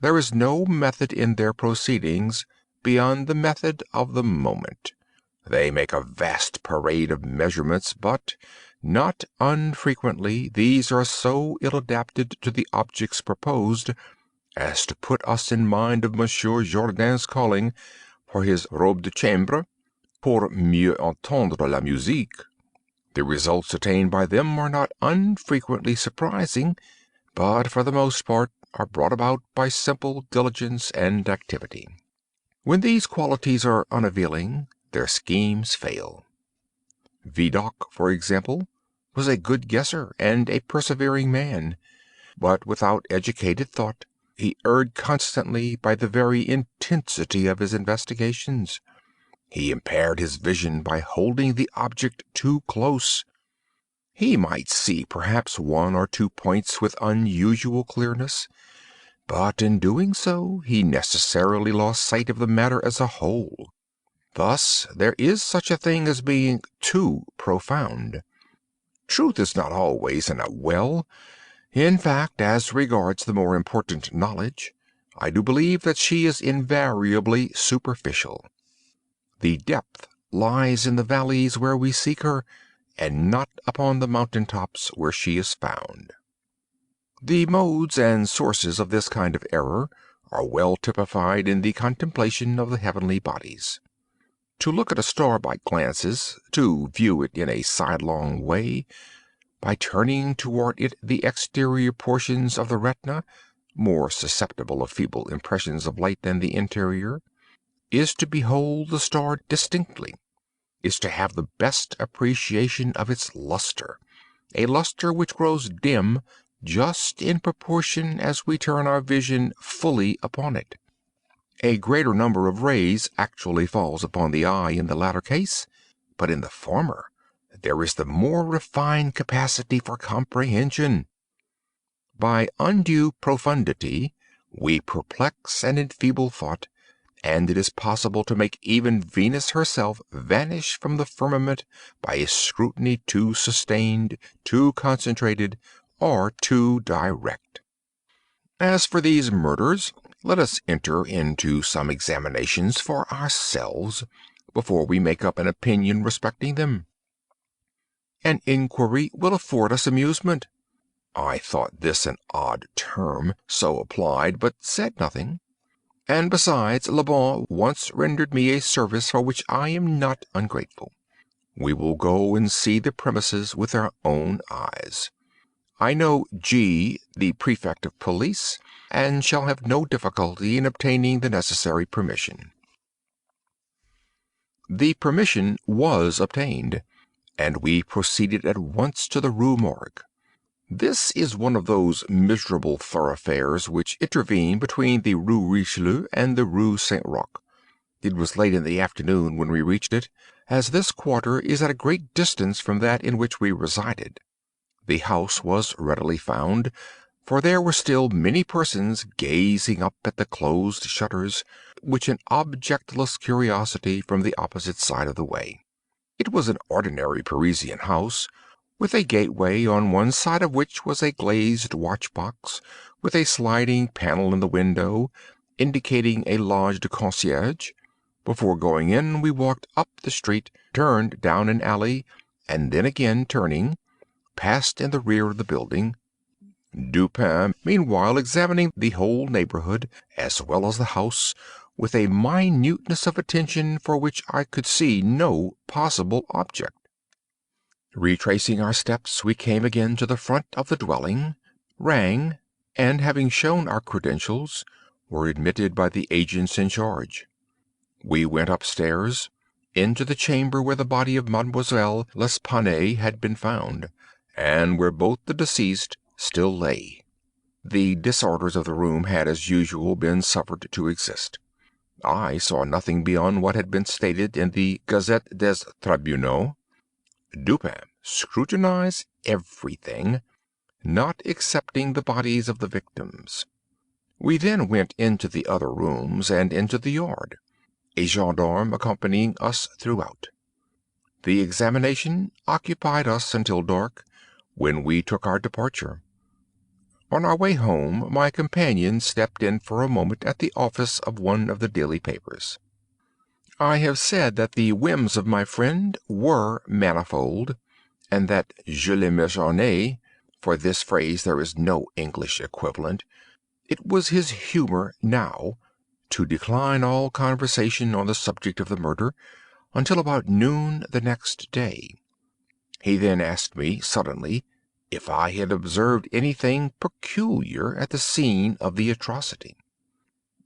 There is no method in their proceedings beyond the method of the moment. They make a vast parade of measurements, but not unfrequently these are so ill adapted to the objects proposed as to put us in mind of Monsieur Jourdain's calling for his robe de chambre, pour mieux entendre la musique. The results attained by them are not unfrequently surprising, but for the most part are brought about by simple diligence and activity. When these qualities are unavailing, their schemes fail. Vidocq, for example, was a good guesser and a persevering man, but without educated thought. He erred constantly by the very intensity of his investigations. He impaired his vision by holding the object too close. He might see perhaps one or two points with unusual clearness, but in doing so he necessarily lost sight of the matter as a whole. Thus there is such a thing as being too profound. Truth is not always in a well. In fact, as regards the more important knowledge, I do believe that she is invariably superficial. The depth lies in the valleys where we seek her, and not upon the mountain tops where she is found. The modes and sources of this kind of error are well typified in the contemplation of the heavenly bodies. To look at a star by glances, to view it in a sidelong way, by turning toward it the exterior portions of the retina, more susceptible of feeble impressions of light than the interior, is to behold the star distinctly, is to have the best appreciation of its luster, a luster which grows dim just in proportion as we turn our vision fully upon it. A greater number of rays actually falls upon the eye in the latter case, but in the former there is the more refined capacity for comprehension. By undue profundity we perplex and enfeeble thought, and it is possible to make even Venus herself vanish from the firmament by a scrutiny too sustained, too concentrated, or too direct. As for these murders, let us enter into some examinations for ourselves before we make up an opinion respecting them. An inquiry will afford us amusement. I thought this an odd term, so applied, but said nothing. And besides, Le Bon once rendered me a service for which I am not ungrateful. We will go and see the premises with our own eyes. I know G., the prefect of police, and shall have no difficulty in obtaining the necessary permission. The permission was obtained, and we proceeded at once to the Rue Morgue. This is one of those miserable thoroughfares which intervene between the Rue Richelieu and the Rue Saint-Roch. It was late in the afternoon when we reached it, as this quarter is at a great distance from that in which we resided. The house was readily found, for there were still many persons gazing up at the closed shutters, with an objectless curiosity from the opposite side of the way. It was an ordinary Parisian house, with a gateway, on one side of which was a glazed watch-box, with a sliding panel in the window, indicating a loge de concierge. Before going in, we walked up the street, turned down an alley, and then again turning, passed in the rear of the building, Dupin meanwhile examining the whole neighborhood, as well as the house, with a minuteness of attention for which I could see no possible object. Retracing our steps, we came again to the front of the dwelling, rang, and having shown our credentials, were admitted by the agents in charge. We went upstairs, into the chamber where the body of Mademoiselle L'Espanaye had been found, and where both the deceased still lay. The disorders of the room had, as usual, been suffered to exist. I saw nothing beyond what had been stated in the Gazette des Tribunaux. Dupin scrutinized everything, not excepting the bodies of the victims. We then went into the other rooms and into the yard, a gendarme accompanying us throughout. The examination occupied us until dark, when we took our departure. On our way home, my companion stepped in for a moment at the office of one of the daily papers. I have said that the whims of my friend were manifold, and that je l'imaginais, for this phrase there is no English equivalent. It was his humor now to decline all conversation on the subject of the murder until about noon the next day. He then asked me suddenly if I had observed anything peculiar at the scene of the atrocity.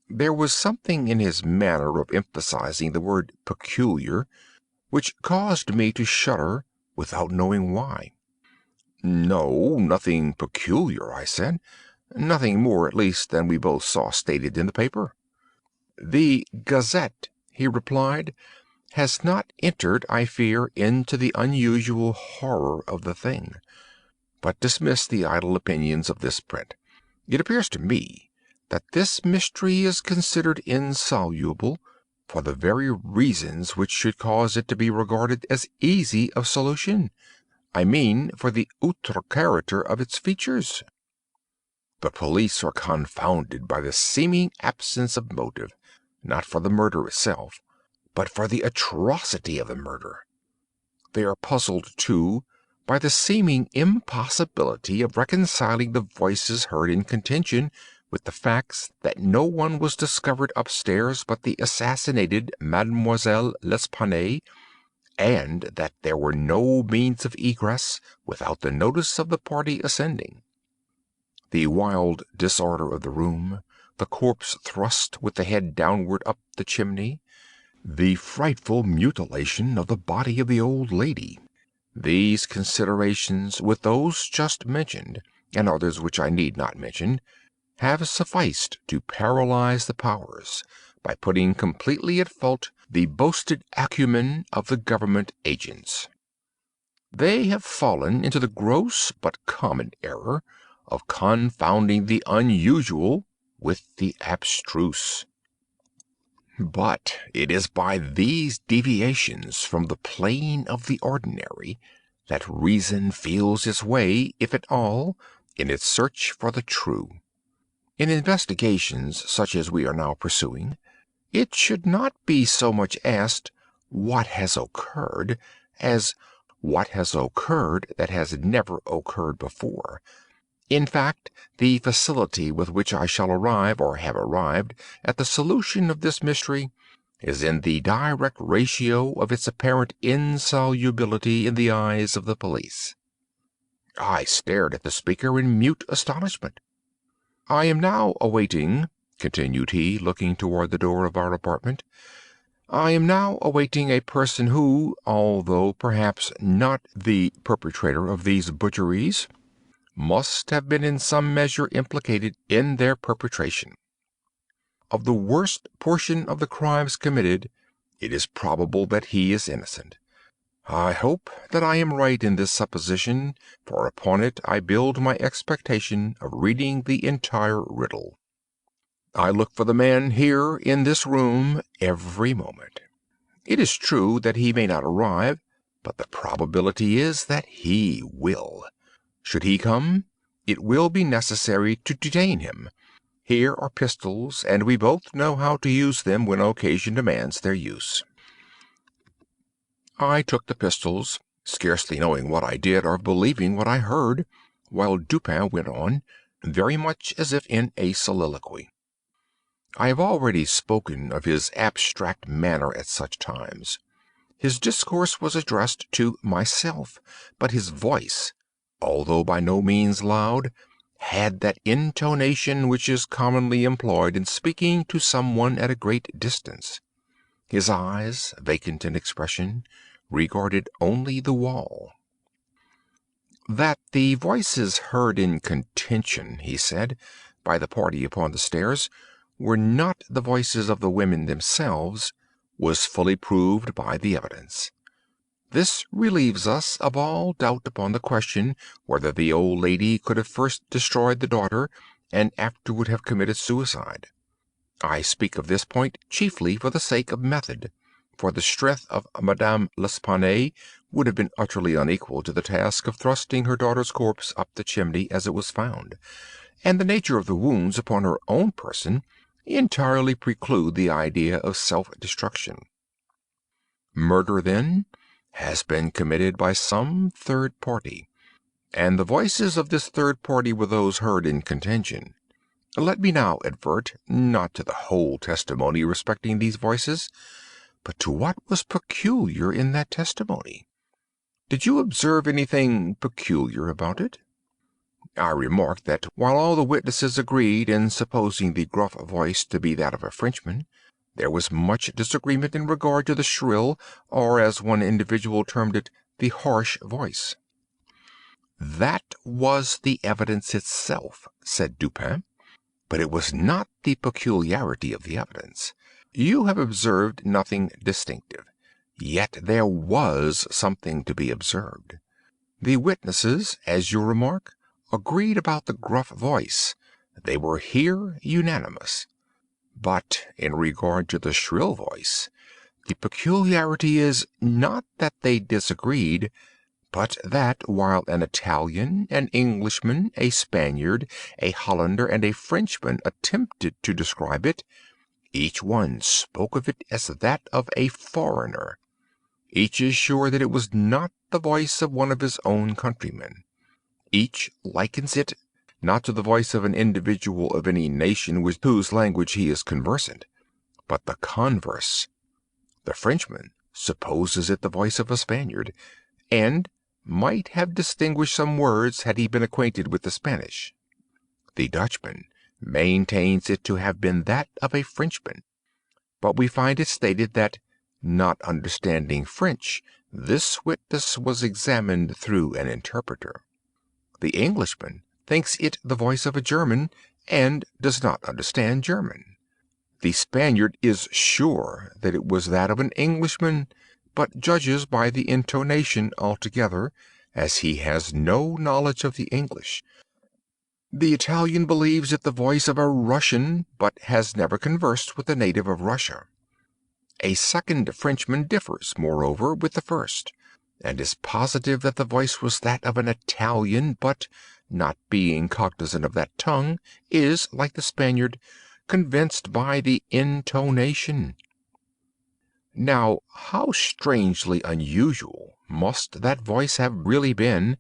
There was something in his manner of emphasizing the word peculiar which caused me to shudder without knowing why. "No, nothing peculiar," I said. "Nothing more, at least, than we both saw stated in the paper." "The Gazette," he replied, "has not entered, I fear, into the unusual horror of the thing. But dismiss the idle opinions of this print. It appears to me that this mystery is considered insoluble, for the very reasons which should cause it to be regarded as easy of solution. I mean, for the outre character of its features. The police are confounded by the seeming absence of motive, not for the murder itself, but for the atrocity of the murder. They are puzzled, too, by the seeming impossibility of reconciling the voices heard in contention with the facts that no one was discovered upstairs but the assassinated Mademoiselle L'Espanaye, and that there were no means of egress without the notice of the party ascending. The wild disorder of the room, the corpse thrust with the head downward up the chimney, the frightful mutilation of the body of the old lady, these considerations, with those just mentioned, and others which I need not mention, have sufficed to paralyze the powers by putting completely at fault the boasted acumen of the government agents. They have fallen into the gross but common error of confounding the unusual with the abstruse. But it is by these deviations from the plane of the ordinary that reason feels its way, if at all, in its search for the true. In investigations such as we are now pursuing, it should not be so much asked, what has occurred, as what has occurred that has never occurred before. In fact, the facility with which I shall arrive, or have arrived, at the solution of this mystery is in the direct ratio of its apparent insolubility in the eyes of the police. I stared at the speaker in mute astonishment. "I am now awaiting," continued he, looking toward the door of our apartment, "I am now awaiting a person who, although perhaps not the perpetrator of these butcheries, must have been in some measure implicated in their perpetration. Of the worst portion of the crimes committed, it is probable that he is innocent. I hope that I am right in this supposition, for upon it I build my expectation of reading the entire riddle. I look for the man here in this room every moment. It is true that he may not arrive, but the probability is that he will. Should he come, it will be necessary to detain him. Here are pistols, and we both know how to use them when occasion demands their use." I took the pistols, scarcely knowing what I did or believing what I heard, while Dupin went on, very much as if in a soliloquy. I have already spoken of his abstract manner at such times. His discourse was addressed to myself, but his voice, although by no means loud, had that intonation which is commonly employed in speaking to some one at a great distance. His eyes, vacant in expression, regarded only the wall. "That the voices heard in contention," he said, "by the party upon the stairs, were not the voices of the women themselves, was fully proved by the evidence. This relieves us of all doubt upon the question whether the old lady could have first destroyed the daughter and afterward have committed suicide. I speak of this point chiefly for the sake of method, for the strength of Madame L'Espanaye would have been utterly unequal to the task of thrusting her daughter's corpse up the chimney as it was found, and the nature of the wounds upon her own person entirely preclude the idea of self-destruction. Murder, then, has been committed by some third party, and the voices of this third party were those heard in contention. Let me now advert, not to the whole testimony respecting these voices, but to what was peculiar in that testimony. Did you observe anything peculiar about it?" I remarked that while all the witnesses agreed in supposing the gruff voice to be that of a Frenchman, there was much disagreement in regard to the shrill, or, as one individual termed it, the harsh voice. "That was the evidence itself," said Dupin, "but it was not the peculiarity of the evidence. You have observed nothing distinctive, yet there was something to be observed. The witnesses, as you remark, agreed about the gruff voice. They were here unanimous. But in regard to the shrill voice, the peculiarity is, not that they disagreed, but that while an Italian, an Englishman, a Spaniard, a Hollander, and a Frenchman attempted to describe it, each one spoke of it as that of a foreigner. Each is sure that it was not the voice of one of his own countrymen. Each likens it, not to the voice of an individual of any nation with whose language he is conversant, but the converse. The Frenchman supposes it the voice of a Spaniard, and might have distinguished some words had he been acquainted with the Spanish. The Dutchman maintains it to have been that of a Frenchman, but we find it stated that, not understanding French, this witness was examined through an interpreter. The Englishman thinks it the voice of a German, and does not understand German. The Spaniard is sure that it was that of an Englishman, but judges by the intonation altogether, as he has no knowledge of the English. The Italian believes it the voice of a Russian, but has never conversed with a native of Russia. A second Frenchman differs, moreover, with the first, and is positive that the voice was that of an Italian, but, not being cognizant of that tongue, is, like the Spaniard, convinced by the intonation. Now, how strangely unusual must that voice have really been,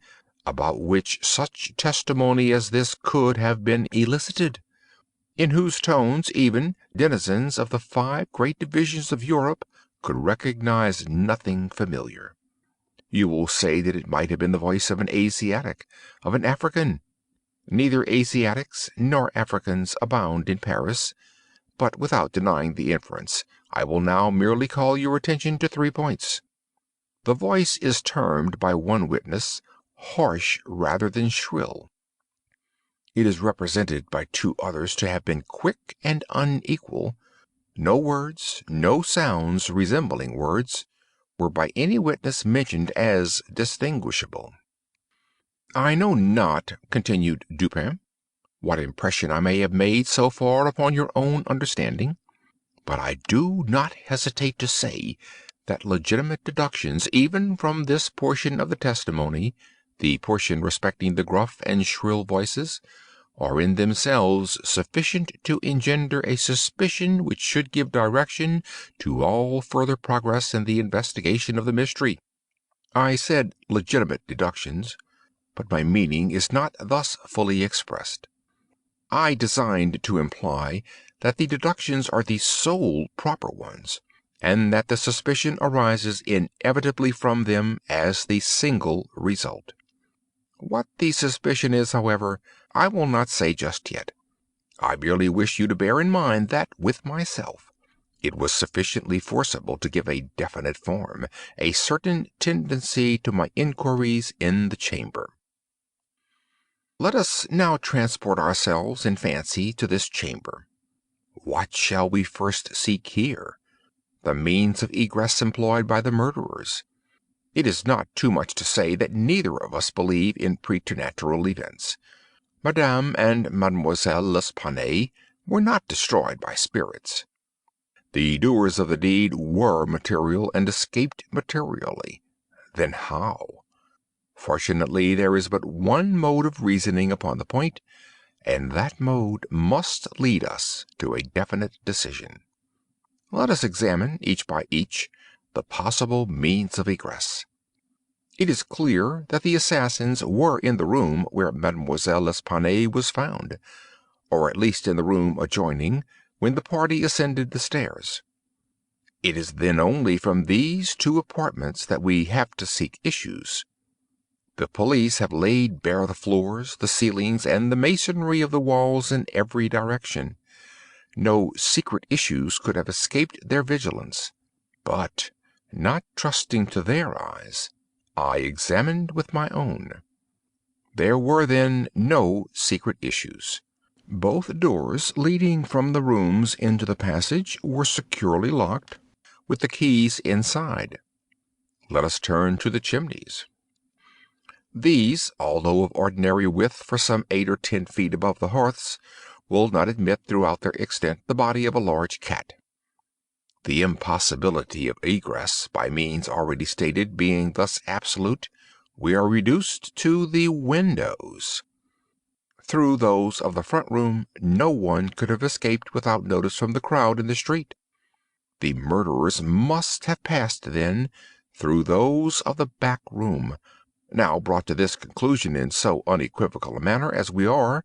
about which such testimony as this could have been elicited, in whose tones even denizens of the 5 great divisions of Europe could recognize nothing familiar. You will say that it might have been the voice of an Asiatic, of an African. Neither Asiatics nor Africans abound in Paris, but without denying the inference, I will now merely call your attention to 3 points. The voice is termed by one witness harsh rather than shrill. It is represented by 2 others to have been quick and unequal. No words, no sounds resembling words, were by any witness mentioned as distinguishable. I know not, continued Dupin, what impression I may have made so far upon your own understanding, but I do not hesitate to say that legitimate deductions, even from this portion of the testimony, the portion respecting the gruff and shrill voices, are in themselves sufficient to engender a suspicion which should give direction to all further progress in the investigation of the mystery. I said legitimate deductions, but my meaning is not thus fully expressed. I designed to imply that the deductions are the sole proper ones, and that the suspicion arises inevitably from them as the single result. What the suspicion is, however, I will not say just yet. I merely wish you to bear in mind that, with myself, it was sufficiently forcible to give a definite form, a certain tendency to my inquiries in the chamber. Let us now transport ourselves in fancy to this chamber. What shall we first seek here? The means of egress employed by the murderers. It is not too much to say that neither of us believe in preternatural events. Madame and Mademoiselle L'Espanaye were not destroyed by spirits. The doers of the deed were material and escaped materially. Then how? Fortunately, there is but one mode of reasoning upon the point, and that mode must lead us to a definite decision. Let us examine, each by each, the possible means of egress. It is clear that the assassins were in the room where Mademoiselle L'Espanaye was found, or at least in the room adjoining, when the party ascended the stairs. It is then only from these 2 apartments that we have to seek issues. The police have laid bare the floors, the ceilings, and the masonry of the walls in every direction. No secret issues could have escaped their vigilance, but, not trusting to their eyes, I examined with my own. There were then no secret issues. Both doors leading from the rooms into the passage were securely locked, with the keys inside. Let us turn to the chimneys. These, although of ordinary width for some 8 or 10 feet above the hearths, will not admit throughout their extent the body of a large cat. The impossibility of egress by means already stated being thus absolute, we are reduced to the windows. Through those of the front room no one could have escaped without notice from the crowd in the street. The murderers must have passed, then, through those of the back room. Now, brought to this conclusion in so unequivocal a manner as we are,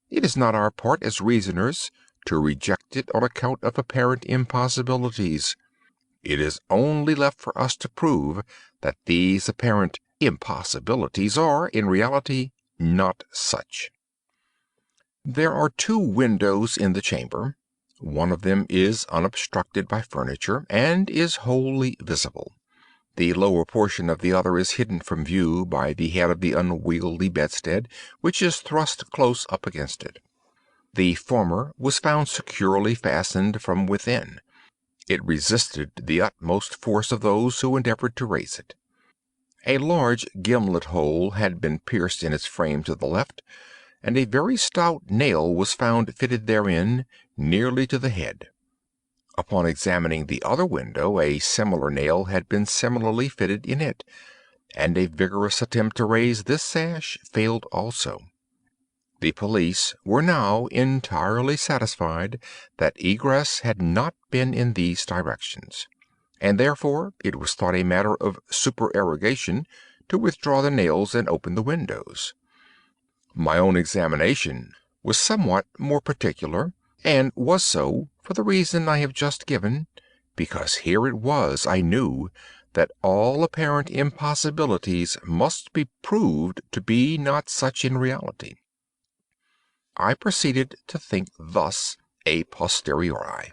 it is not our part as reasoners to reject it on account of apparent impossibilities. It is only left for us to prove that these apparent impossibilities are, in reality, not such. There are 2 windows in the chamber. One of them is unobstructed by furniture, and is wholly visible. The lower portion of the other is hidden from view by the head of the unwieldy bedstead, which is thrust close up against it. The former was found securely fastened from within. It resisted the utmost force of those who endeavored to raise it. A large gimlet hole had been pierced in its frame to the left, and a very stout nail was found fitted therein, nearly to the head. Upon examining the other window, a similar nail had been similarly fitted in it, and a vigorous attempt to raise this sash failed also. The police were now entirely satisfied that egress had not been in these directions, and therefore it was thought a matter of supererogation to withdraw the nails and open the windows. My own examination was somewhat more particular, and was so for the reason I have just given, because here it was, I knew, that all apparent impossibilities must be proved to be not such in reality. I proceeded to think thus a posteriori.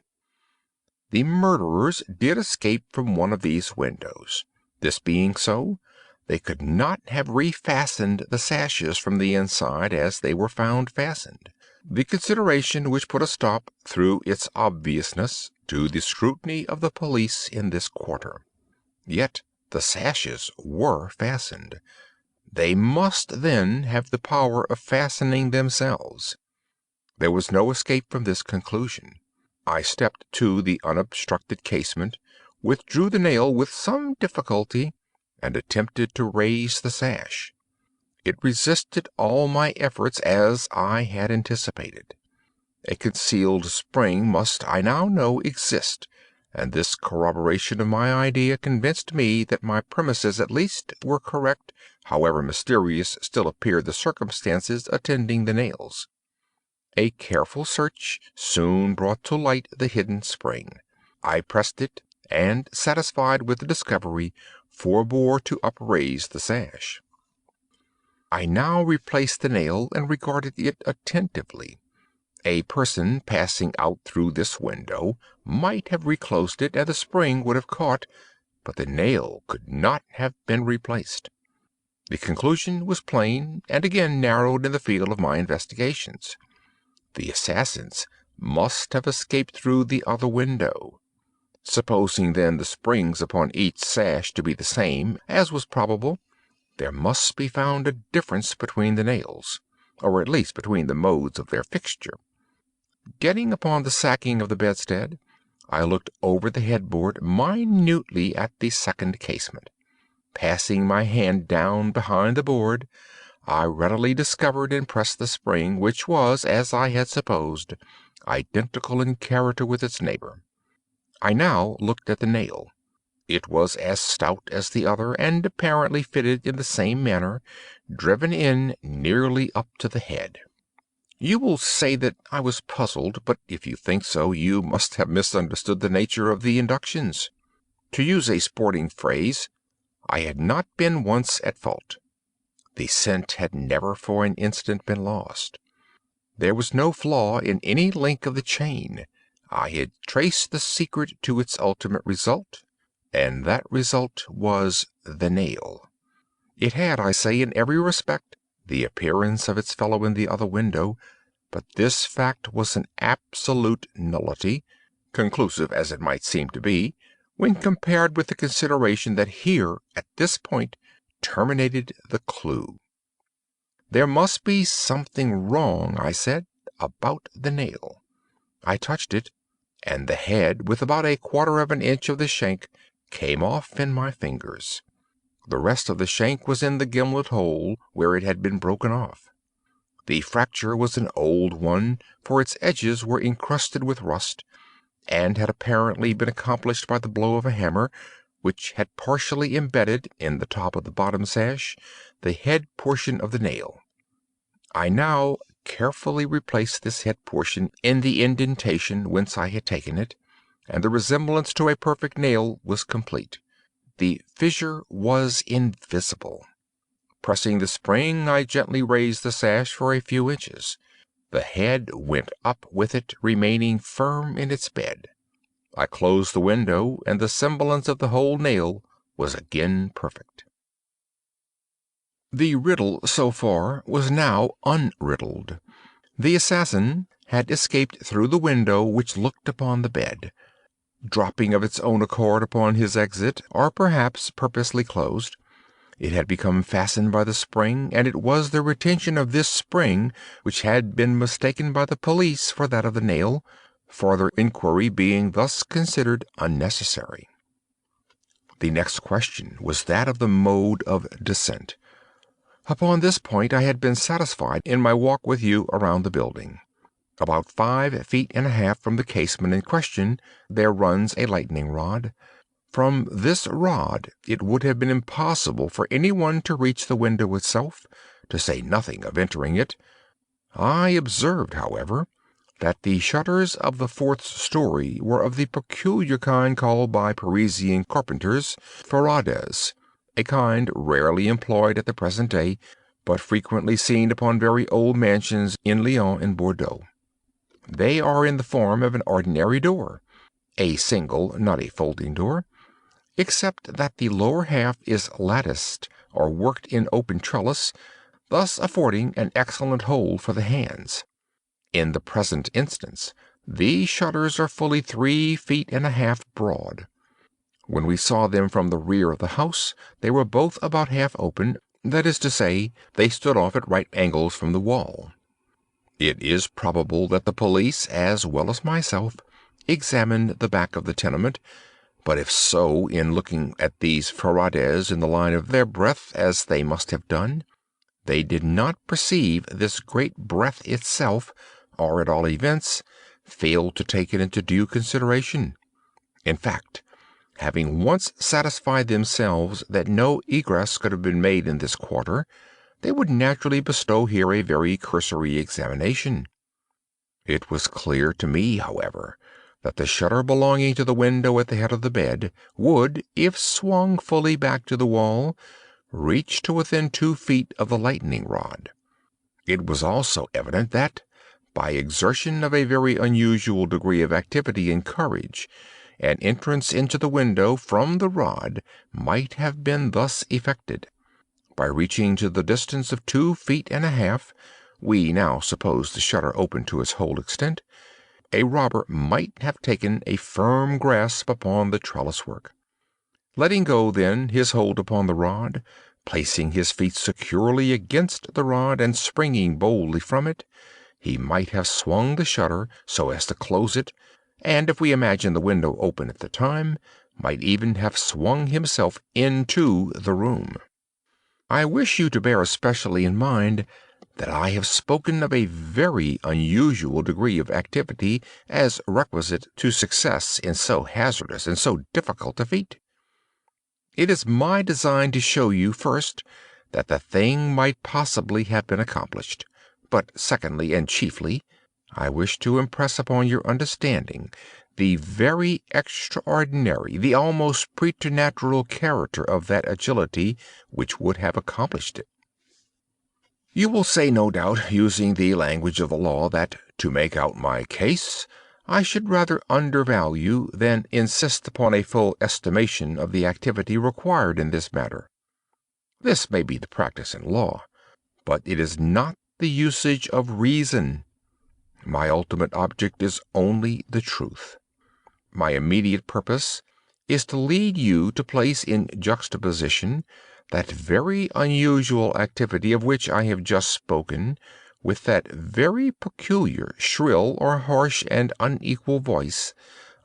The murderers did escape from one of these windows. This being so, they could not have refastened the sashes from the inside as they were found fastened. The consideration which put a stop, through its obviousness, to the scrutiny of the police in this quarter. Yet the sashes were fastened. They must then have the power of fastening themselves. There was no escape from this conclusion. I stepped to the unobstructed casement, withdrew the nail with some difficulty, and attempted to raise the sash. It resisted all my efforts, as I had anticipated. A concealed spring must, I now know, exist, and this corroboration of my idea convinced me that my premises at least were correct, however mysterious still appeared the circumstances attending the nails. A careful search soon brought to light the hidden spring. I pressed it, and, satisfied with the discovery, forbore to upraise the sash. I now replaced the nail and regarded it attentively. A person passing out through this window might have reclosed it, and the spring would have caught, but the nail could not have been replaced. The conclusion was plain, and again narrowed in the field of my investigations. The assassins must have escaped through the other window. Supposing then the springs upon each sash to be the same, as was probable, there must be found a difference between the nails, or at least between the modes of their fixture. Getting upon the sacking of the bedstead, I looked over the headboard minutely at the second casement. Passing my hand down behind the board, I readily discovered and pressed the spring, which was, as I had supposed, identical in character with its neighbor. I now looked at the nail. It was as stout as the other, and apparently fitted in the same manner, driven in nearly up to the head. You will say that I was puzzled, but if you think so, you must have misunderstood the nature of the inductions. To use a sporting phrase, I had not been once at fault. The scent had never for an instant been lost. There was no flaw in any link of the chain. I had traced the secret to its ultimate result, and that result was the nail. It had, I say, in every respect, the appearance of its fellow in the other window, but this fact was an absolute nullity, conclusive as it might seem to be, when compared with the consideration that here, at this point, terminated the clue. There must be something wrong, I said, about the nail. I touched it, and the head, with about 1/4 of an inch of the shank, came off in my fingers. The rest of the shank was in the gimlet hole where it had been broken off. The fracture was an old one, for its edges were encrusted with rust, and had apparently been accomplished by the blow of a hammer, which had partially embedded, in the top of the bottom sash, the head portion of the nail. I now carefully replaced this head portion in the indentation whence I had taken it, and the resemblance to a perfect nail was complete. The fissure was invisible. Pressing the spring, I gently raised the sash for a few inches. The head went up with it, remaining firm in its bed. I closed the window, and the semblance of the whole nail was again perfect. The riddle so far was now unriddled. The assassin had escaped through the window which looked upon the bed, dropping of its own accord upon his exit, or perhaps purposely closed. It had become fastened by the spring, and it was the retention of this spring which had been mistaken by the police for that of the nail, farther inquiry being thus considered unnecessary. The next question was that of the mode of descent. Upon this point I had been satisfied in my walk with you around the building. About 5 feet and a half from the casement in question there runs a lightning rod. From this rod it would have been impossible for anyone to reach the window itself, to say nothing of entering it. I observed, however, that the shutters of the 4th story were of the peculiar kind called by Parisian carpenters ferrades, a kind rarely employed at the present day, but frequently seen upon very old mansions in Lyons and Bordeaux. They are in the form of an ordinary door, a single, not a folding door, except that the lower half is latticed or worked in open trellis, thus affording an excellent hold for the hands. In the present instance, these shutters are fully 3 feet and a half broad. When we saw them from the rear of the house, they were both about half open, that is to say, they stood off at right angles from the wall. It is probable that the police, as well as myself, examined the back of the tenement, but if so, in looking at these ferrades in the line of their breadth, as they must have done, they did not perceive this great breadth itself, or at all events failed to take it into due consideration. In fact, having once satisfied themselves that no egress could have been made in this quarter, they would naturally bestow here a very cursory examination. It was clear to me, however, that the shutter belonging to the window at the head of the bed would, if swung fully back to the wall, reach to within 2 feet of the lightning rod. It was also evident that, by exertion of a very unusual degree of activity and courage, an entrance into the window from the rod might have been thus effected. By reaching to the distance of 2 feet and a half, we now suppose the shutter open to its whole extent, a robber might have taken a firm grasp upon the trellis work. Letting go, then, his hold upon the rod, placing his feet securely against the rod, and springing boldly from it, he might have swung the shutter so as to close it, and, if we imagine the window open at the time, might even have swung himself into the room. I wish you to bear especially in mind that I have spoken of a very unusual degree of activity as requisite to success in so hazardous and so difficult a feat. It is my design to show you, first, that the thing might possibly have been accomplished, but secondly, and chiefly, I wish to impress upon your understanding the very extraordinary, the almost preternatural character of that agility which would have accomplished it. You will say, no doubt, using the language of the law, that, to make out my case, I should rather undervalue than insist upon a full estimation of the activity required in this matter. This may be the practice in law, but it is not the usage of reason. My ultimate object is only the truth. My immediate purpose is to lead you to place in juxtaposition that very unusual activity of which I have just spoken, with that very peculiar, shrill, or harsh and unequal voice,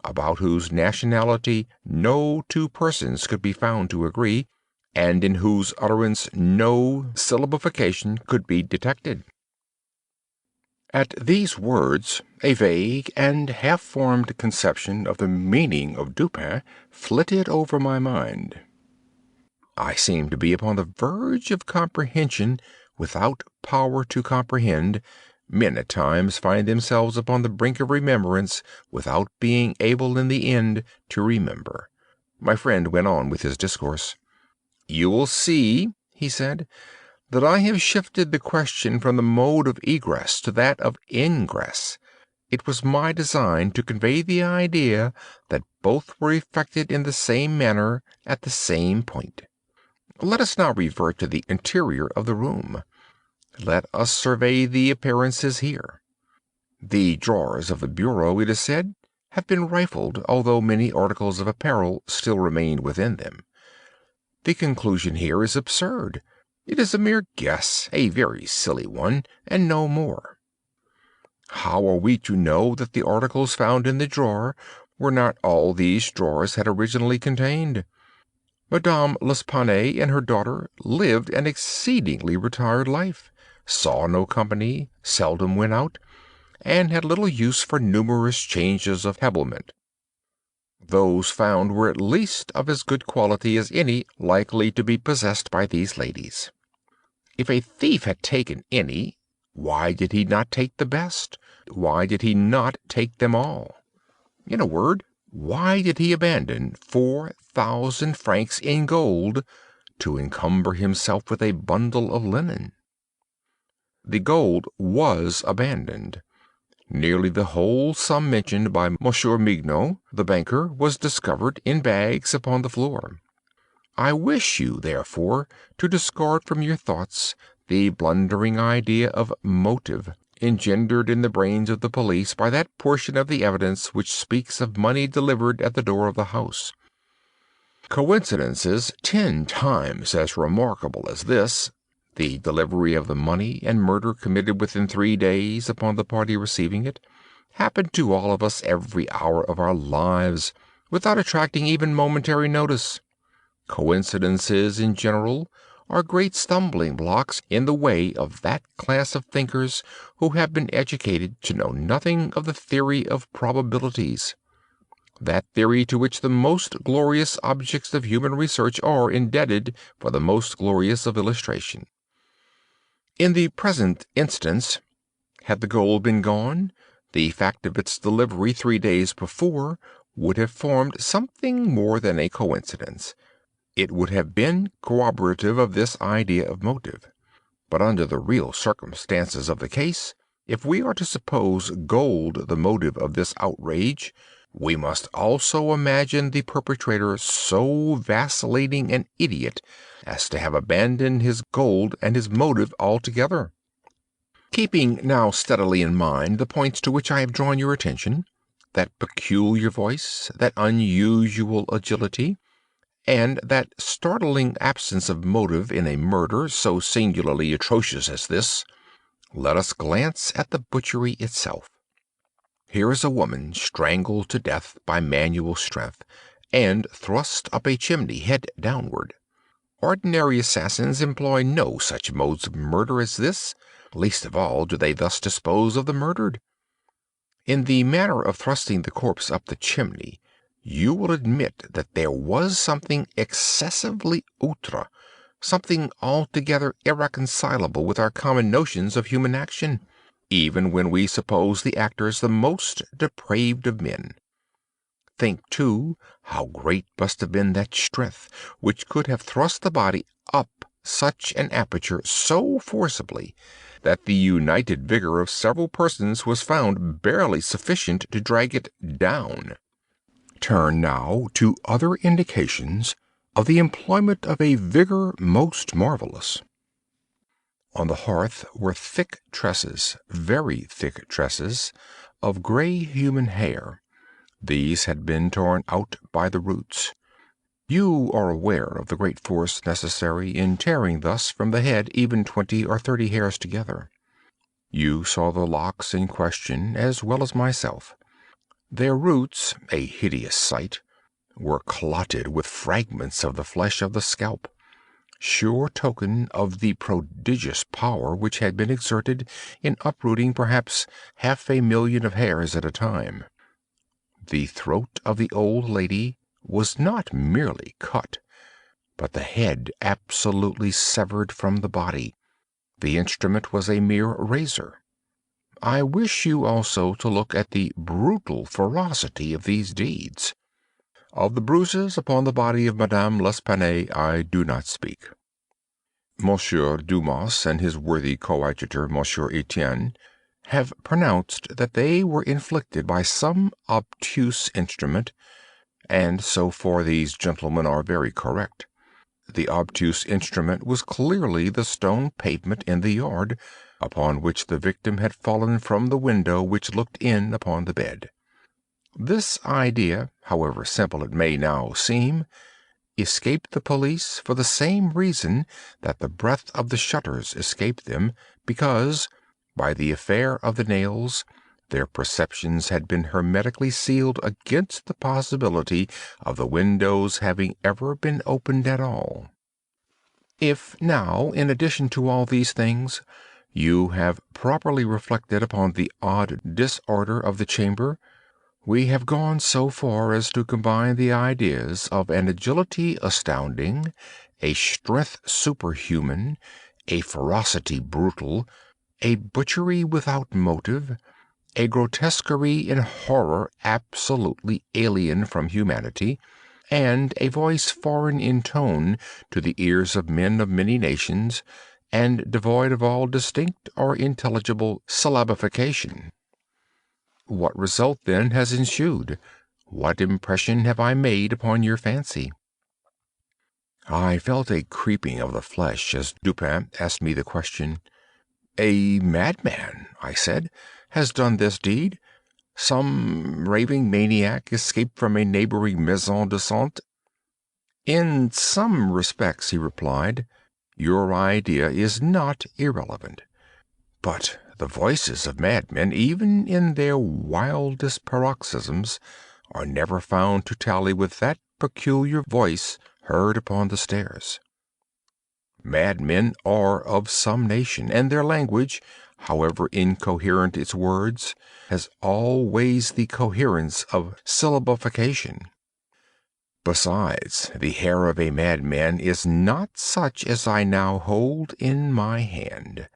about whose nationality no 2 persons could be found to agree, and in whose utterance no syllabification could be detected. At these words, a vague and half-formed conception of the meaning of Dupin flitted over my mind. I seemed to be upon the verge of comprehension without power to comprehend. Men at times find themselves upon the brink of remembrance without being able in the end to remember. My friend went on with his discourse. "You will see," he said, "that I have shifted the question from the mode of egress to that of ingress. It was my design to convey the idea that both were effected in the same manner at the same point. Let us now revert to the interior of the room. Let us survey the appearances here. The drawers of the bureau, it is said, have been rifled, although many articles of apparel still remain within them. The conclusion here is absurd. It is a mere guess, a very silly one, and no more. How are we to know that the articles found in the drawer were not all these drawers had originally contained? Madame L'Espanaye and her daughter lived an exceedingly retired life, saw no company, seldom went out, and had little use for numerous changes of habiliment. Those found were at least of as good quality as any likely to be possessed by these ladies. If a thief had taken any, why did he not take the best? Why did he not take them all? In a word, why did he abandon 4,000 francs in gold to encumber himself with a bundle of linen? The gold was abandoned. Nearly the whole sum mentioned by Monsieur Mignot, the banker, was discovered in bags upon the floor. I wish you, therefore, to discard from your thoughts the blundering idea of motive engendered in the brains of the police by that portion of the evidence which speaks of money delivered at the door of the house. Coincidences 10 times as remarkable as this, the delivery of the money and murder committed within 3 days upon the party receiving it, happen to all of us every hour of our lives, without attracting even momentary notice. Coincidences in general are great stumbling blocks in the way of that class of thinkers who have been educated to know nothing of the theory of probabilities, that theory to which the most glorious objects of human research are indebted for the most glorious of illustration. In the present instance, had the gold been gone, the fact of its delivery 3 days before would have formed something more than a coincidence. It would have been corroborative of this idea of motive. But under the real circumstances of the case, if we are to suppose gold the motive of this outrage, we must also imagine the perpetrator so vacillating an idiot as to have abandoned his gold and his motive altogether. Keeping now steadily in mind the points to which I have drawn your attention, that peculiar voice, that unusual agility, and that startling absence of motive in a murder so singularly atrocious as this, let us glance at the butchery itself. Here is a woman strangled to death by manual strength, and thrust up a chimney head downward. Ordinary assassins employ no such modes of murder as this, least of all do they thus dispose of the murdered. In the manner of thrusting the corpse up the chimney, you will admit that there was something excessively outre, something altogether irreconcilable with our common notions of human action, even when we suppose the actors the most depraved of men. Think, too, how great must have been that strength which could have thrust the body up such an aperture so forcibly that the united vigor of several persons was found barely sufficient to drag it down. Turn now to other indications of the employment of a vigor most marvelous. On the hearth were thick tresses, very thick tresses, of gray human hair. These had been torn out by the roots. You are aware of the great force necessary in tearing thus from the head even 20 or 30 hairs together. You saw the locks in question as well as myself. Their roots, a hideous sight, were clotted with fragments of the flesh of the scalp, sure token of the prodigious power which had been exerted in uprooting perhaps 500,000 of hairs at a time. The throat of the old lady was not merely cut, but the head absolutely severed from the body. The instrument was a mere razor. I wish you also to look at the brutal ferocity of these deeds. Of the bruises upon the body of Madame L'Espanaye I do not speak. Monsieur Dumas and his worthy coadjutor, Monsieur Etienne, have pronounced that they were inflicted by some obtuse instrument, and so far these gentlemen are very correct. The obtuse instrument was clearly the stone pavement in the yard, upon which the victim had fallen from the window which looked in upon the bed. This idea, however simple it may now seem, escaped the police for the same reason that the breadth of the shutters escaped them, because, by the affair of the nails, their perceptions had been hermetically sealed against the possibility of the windows having ever been opened at all. If now, in addition to all these things, you have properly reflected upon the odd disorder of the chamber, we have gone so far as to combine the ideas of an agility astounding, a strength superhuman, a ferocity brutal, a butchery without motive, a grotesquerie and horror absolutely alien from humanity, and a voice foreign in tone to the ears of men of many nations, and devoid of all distinct or intelligible syllabification. What result, then, has ensued? What impression have I made upon your fancy?" I felt a creeping of the flesh as Dupin asked me the question. "A madman," I said, "has done this deed. Some raving maniac escaped from a neighboring maison de santé." "In some respects," he replied, "your idea is not irrelevant. But the voices of madmen, even in their wildest paroxysms, are never found to tally with that peculiar voice heard upon the stairs. Madmen are of some nation, and their language, however incoherent its words, has always the coherence of syllabification. Besides, the hair of a madman is not such as I now hold in my hand.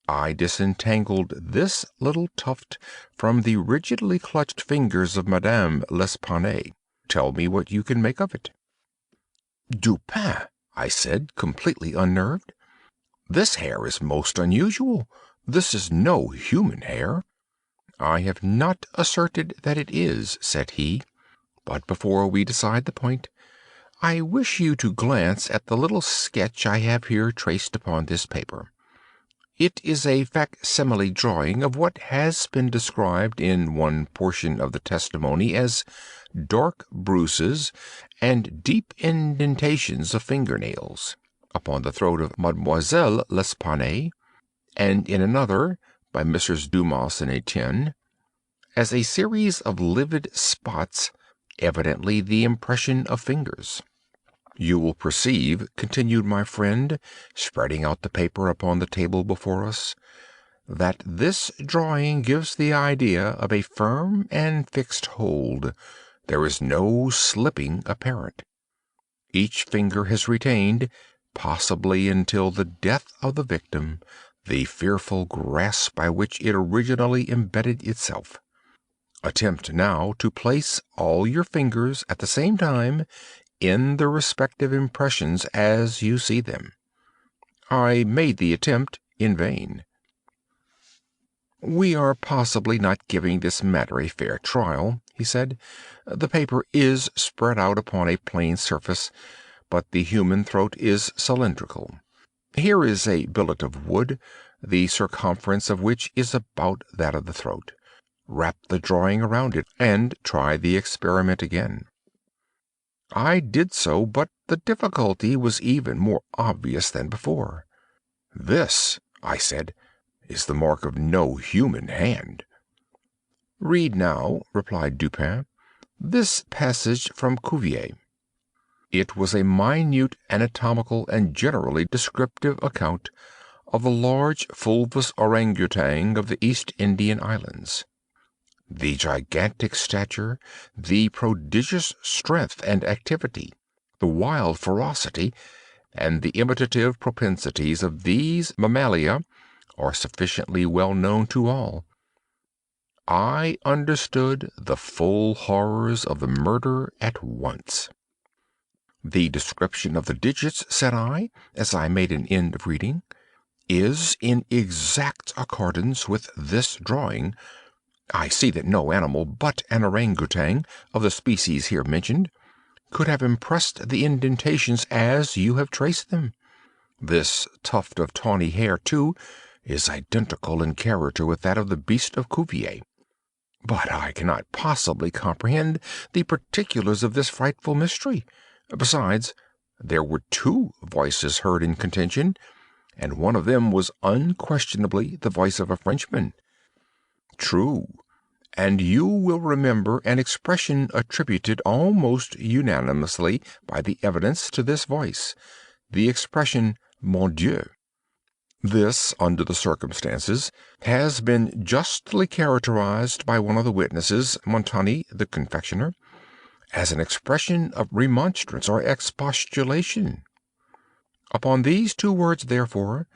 I disentangled this little tuft from the rigidly clutched fingers of Madame L'Espanaye. Tell me what you can make of it." "Dupin," I said, completely unnerved, "this hair is most unusual. This is no human hair." "I have not asserted that it is," said he, "but before we decide the point, I wish you to glance at the little sketch I have here traced upon this paper. It is a facsimile drawing of what has been described in one portion of the testimony as dark bruises and deep indentations of finger-nails upon the throat of Mademoiselle L'Espanaye, and in another, by Messrs. Dumas and Etienne, as a series of livid spots, evidently the impression of fingers. You will perceive," continued my friend, spreading out the paper upon the table before us, "that this drawing gives the idea of a firm and fixed hold. There is no slipping apparent. Each finger has retained, possibly until the death of the victim, the fearful grasp by which it originally embedded itself. Attempt now to place all your fingers at the same time in the respective impressions as you see them." I made the attempt in vain. "We are possibly not giving this matter a fair trial," he said. "The paper is spread out upon a plane surface, but the human throat is cylindrical. Here is a billet of wood, the circumference of which is about that of the throat. Wrap the drawing around it, and try the experiment again." I did so, but the difficulty was even more obvious than before. "This," I said, "is the mark of no human hand." "Read now," replied Dupin, "this passage from Cuvier." It was a minute anatomical and generally descriptive account of the large fulvous orangutan of the East Indian Islands. The gigantic stature, the prodigious strength and activity, the wild ferocity, and the imitative propensities of these mammalia are sufficiently well known to all. I understood the full horrors of the murder at once. "The description of the digits," said I, as I made an end of reading, "is in exact accordance with this drawing. I see that no animal but an orangutan of the species here mentioned could have impressed the indentations as you have traced them. This tuft of tawny hair, too, is identical in character with that of the beast of Cuvier. But I cannot possibly comprehend the particulars of this frightful mystery. Besides, there were two voices heard in contention, and one of them was unquestionably the voice of a Frenchman. True, and you will remember an expression attributed almost unanimously by the evidence to this voice, the expression "Mon Dieu." This, under the circumstances, has been justly characterized by one of the witnesses, Montani, the confectioner, as an expression of remonstrance or expostulation. Upon these two words, therefore,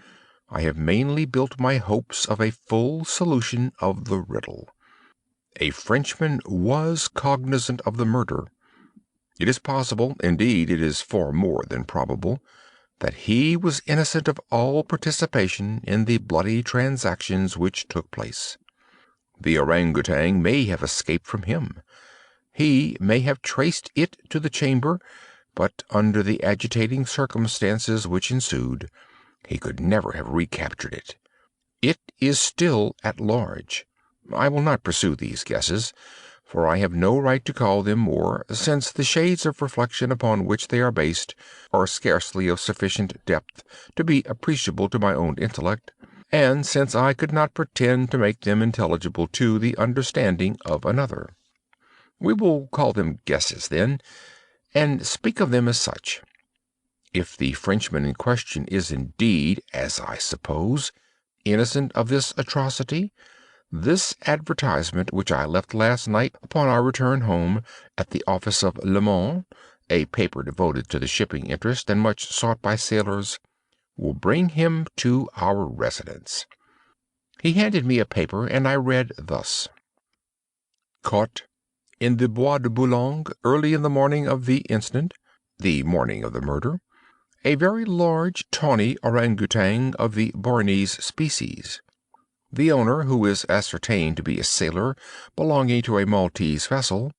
I have mainly built my hopes of a full solution of the riddle. A Frenchman was cognizant of the murder. It is possible, indeed it is far more than probable, that he was innocent of all participation in the bloody transactions which took place. The orangutan may have escaped from him. He may have traced it to the chamber, but under the agitating circumstances which ensued, he could never have recaptured it. It is still at large. I will not pursue these guesses, for I have no right to call them more, since the shades of reflection upon which they are based are scarcely of sufficient depth to be appreciable to my own intellect, and since I could not pretend to make them intelligible to the understanding of another. We will call them guesses, then, and speak of them as such. If the Frenchman in question is indeed, as I suppose, innocent of this atrocity, this advertisement which I left last night upon our return home at the office of Le Monde, a paper devoted to the shipping interest and much sought by sailors, will bring him to our residence. He handed me a paper, and I read thus: "Caught in the Bois de Boulogne early in the morning of the instant, the morning of the murder, a very large tawny orangutan of the Bornese species. The owner, who is ascertained to be a sailor belonging to a Maltese vessel,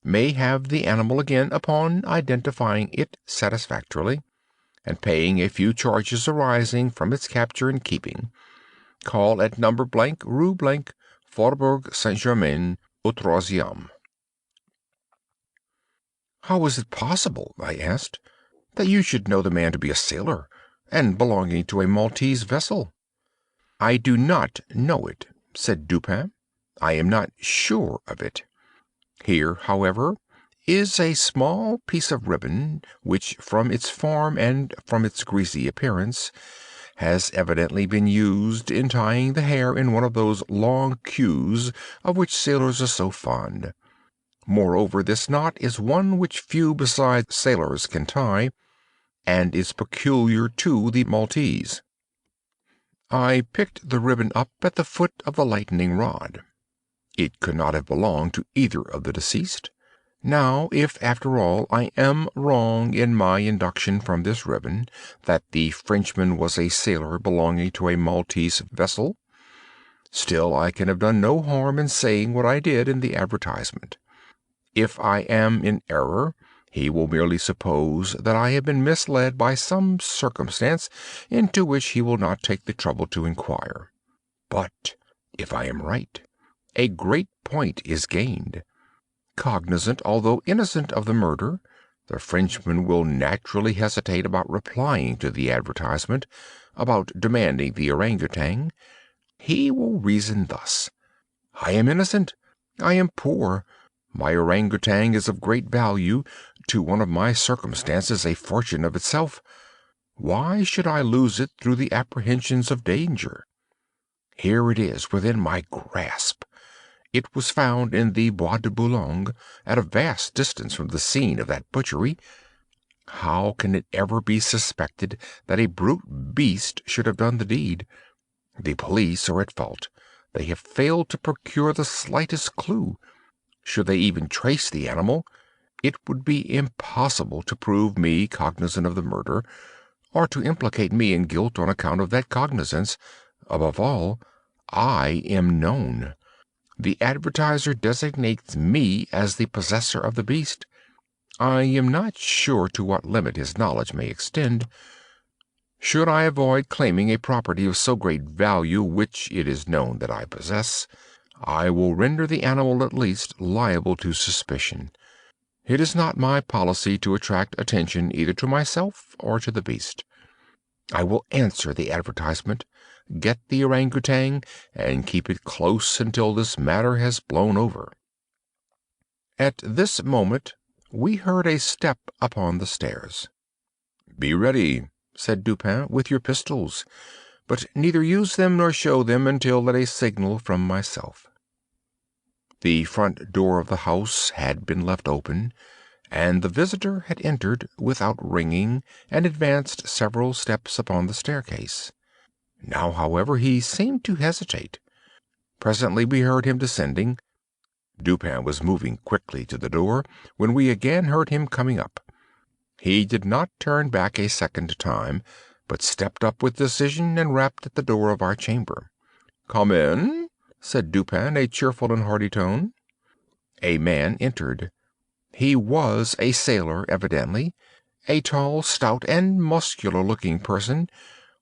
may have the animal again upon identifying it satisfactorily, and paying a few charges arising from its capture and keeping. Call at No. Rue Faubourg Saint-Germain, au 3e. "How is it possible," I asked, "that you should know the man to be a sailor, and belonging to a Maltese vessel?" "I do not know it," said Dupin. "I am not sure of it. Here, however, is a small piece of ribbon, which, from its form and from its greasy appearance, has evidently been used in tying the hair in one of those long queues of which sailors are so fond. Moreover, this knot is one which few besides sailors can tie, and is peculiar to the Maltese. I picked the ribbon up at the foot of the lightning rod. It could not have belonged to either of the deceased. Now, if, after all, I am wrong in my induction from this ribbon that the Frenchman was a sailor belonging to a Maltese vessel, still I can have done no harm in saying what I did in the advertisement. If I am in error, he will merely suppose that I have been misled by some circumstance into which he will not take the trouble to inquire. But if I am right, a great point is gained. Cognizant, although innocent, of the murder, the Frenchman will naturally hesitate about replying to the advertisement, about demanding the orangutan. He will reason thus: I am innocent, I am poor, my orangutan is of great value, to one of my circumstances a fortune of itself. Why should I lose it through the apprehensions of danger? Here it is within my grasp. It was found in the Bois de Boulogne, at a vast distance from the scene of that butchery. How can it ever be suspected that a brute beast should have done the deed? The police are at fault. They have failed to procure the slightest clue. Should they even trace the animal, it would be impossible to prove me cognizant of the murder, or to implicate me in guilt on account of that cognizance. Above all, I am known. The advertiser designates me as the possessor of the beast. I am not sure to what limit his knowledge may extend. Should I avoid claiming a property of so great value which it is known that I possess, I will render the animal at least liable to suspicion. It is not my policy to attract attention either to myself or to the beast. I will answer the advertisement, get the orangutan, and keep it close until this matter has blown over." At this moment we heard a step upon the stairs. "Be ready," said Dupin, "with your pistols, but neither use them nor show them until at a signal from myself." The front door of the house had been left open, and the visitor had entered without ringing and advanced several steps upon the staircase. Now, however, he seemed to hesitate. Presently we heard him descending. Dupin was moving quickly to the door when we again heard him coming up. He did not turn back a second time, but stepped up with decision and rapped at the door of our chamber. "Come in," said Dupin, in a cheerful and hearty tone. A man entered. He was a sailor, evidently, a tall, stout, and muscular-looking person,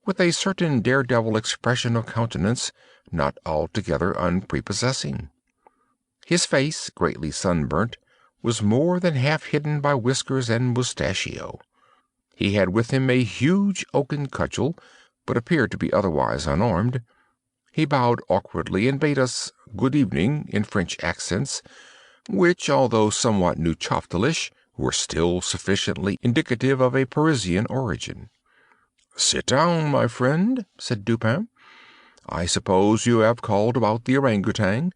with a certain daredevil expression of countenance not altogether unprepossessing. His face, greatly sunburnt, was more than half hidden by whiskers and mustachio. He had with him a huge oaken cudgel, but appeared to be otherwise unarmed. He bowed awkwardly and bade us good evening in French accents, which, although somewhat Neuchaftelish, were still sufficiently indicative of a Parisian origin. "Sit down, my friend," said Dupin. "I suppose you have called about the orangutan.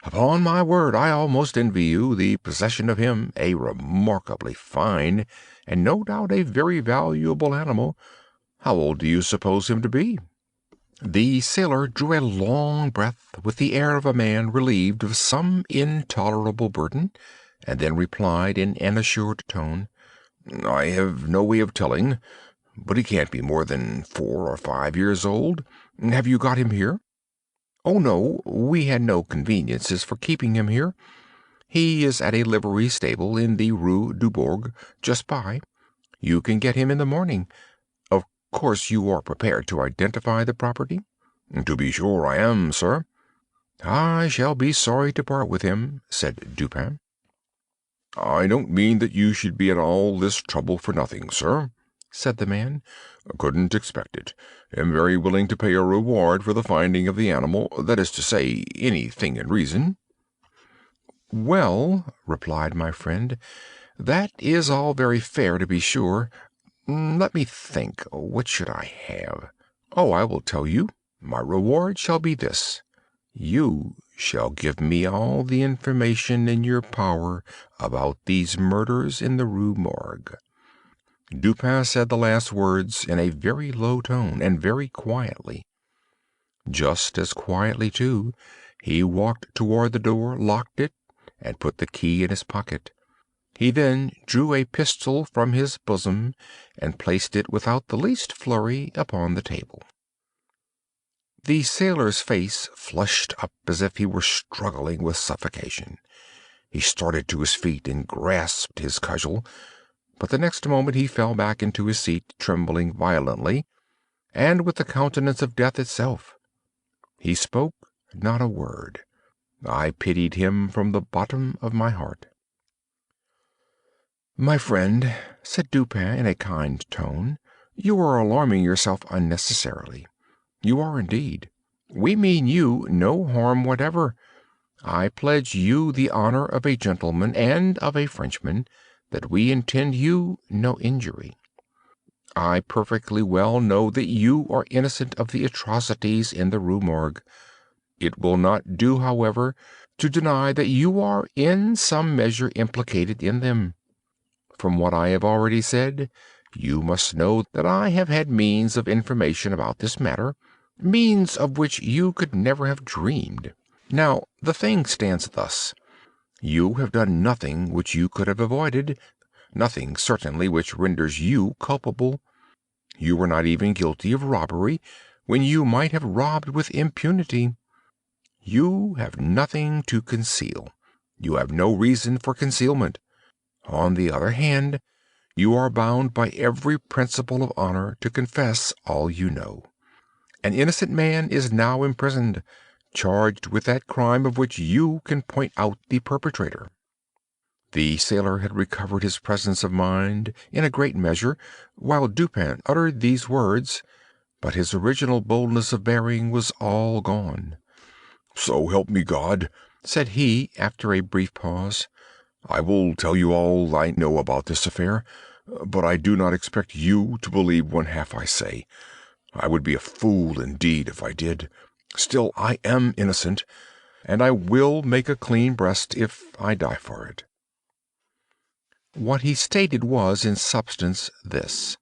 Upon my word, I almost envy you the possession of him, a remarkably fine, and no doubt a very valuable animal. How old do you suppose him to be?" The sailor drew a long breath, with the air of a man relieved of some intolerable burden, and then replied in an assured tone, "I have no way of telling, but he can't be more than 4 or 5 years old. Have you got him here?" "Oh, no, we had no conveniences for keeping him here. He is at a livery stable in the Rue du Bourg, just by. You can get him in the morning. Of course you are prepared to identify the property?" "To be sure I am, sir." "I shall be sorry to part with him," said Dupin. "I don't mean that you should be at all this trouble for nothing, sir," said the man. "Couldn't expect it. Am very willing to pay a reward for the finding of the animal, that is to say, anything in reason." "Well," replied my friend, "that is all very fair, to be sure. Let me think. What should I have? Oh, I will tell you. My reward shall be this: you shall give me all the information in your power about these murders in the Rue Morgue." Dupin said the last words in a very low tone, and very quietly. Just as quietly, too, he walked toward the door, locked it, and put the key in his pocket. He then drew a pistol from his bosom, and placed it without the least flurry upon the table. The sailor's face flushed up as if he were struggling with suffocation. He started to his feet and grasped his cudgel, but the next moment he fell back into his seat, trembling violently, and with the countenance of death itself. He spoke not a word. I pitied him from the bottom of my heart. "My friend," said Dupin in a kind tone, "you are alarming yourself unnecessarily. You are indeed. We mean you no harm whatever. I pledge you the honor of a gentleman and of a Frenchman that we intend you no injury. I perfectly well know that you are innocent of the atrocities in the Rue Morgue. It will not do, however, to deny that you are in some measure implicated in them. From what I have already said, you must know that I have had means of information about this matter, means of which you could never have dreamed. Now, the thing stands thus. You have done nothing which you could have avoided, nothing, certainly, which renders you culpable. You were not even guilty of robbery, when you might have robbed with impunity. You have nothing to conceal. You have no reason for concealment. On the other hand, you are bound by every principle of honor to confess all you know. An innocent man is now imprisoned, charged with that crime of which you can point out the perpetrator." The sailor had recovered his presence of mind in a great measure while Dupin uttered these words, but his original boldness of bearing was all gone. "So help me God," said he, after a brief pause, "I will tell you all I know about this affair, but I do not expect you to believe one half I say. I would be a fool indeed if I did. Still, I am innocent, and I will make a clean breast if I die for it." What he stated was, in substance, this.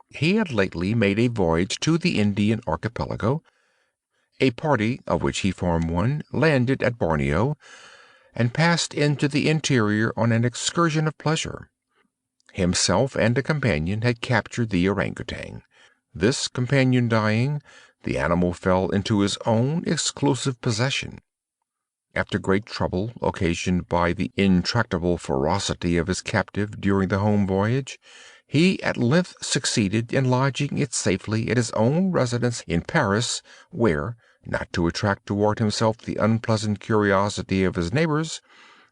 He had lately made a voyage to the Indian archipelago. A party, of which he formed one, landed at Borneo, and passed into the interior on an excursion of pleasure. Himself and a companion had captured the orangutan. This companion dying, the animal fell into his own exclusive possession. After great trouble occasioned by the intractable ferocity of his captive during the home voyage, he at length succeeded in lodging it safely at his own residence in Paris, where, not to attract toward himself the unpleasant curiosity of his neighbors,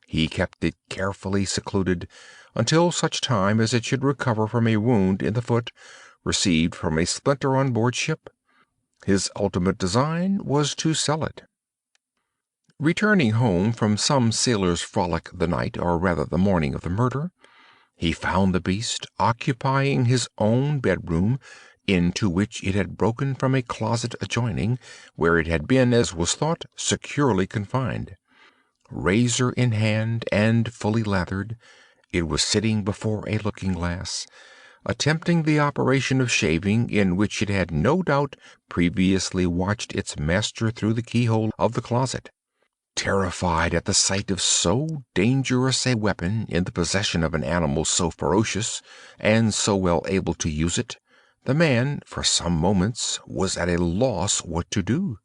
he kept it carefully secluded until such time as it should recover from a wound in the foot received from a splinter on board ship. His ultimate design was to sell it. Returning home from some sailor's frolic the night, or rather the morning of the murder, he found the beast occupying his own bedroom, into which it had broken from a closet adjoining, where it had been, as was thought, securely confined. Razor in hand and fully lathered, it was sitting before a looking-glass, attempting the operation of shaving, in which it had no doubt previously watched its master through the keyhole of the closet. Terrified at the sight of so dangerous a weapon in the possession of an animal so ferocious and so well able to use it, the man for some moments was at a loss what to do.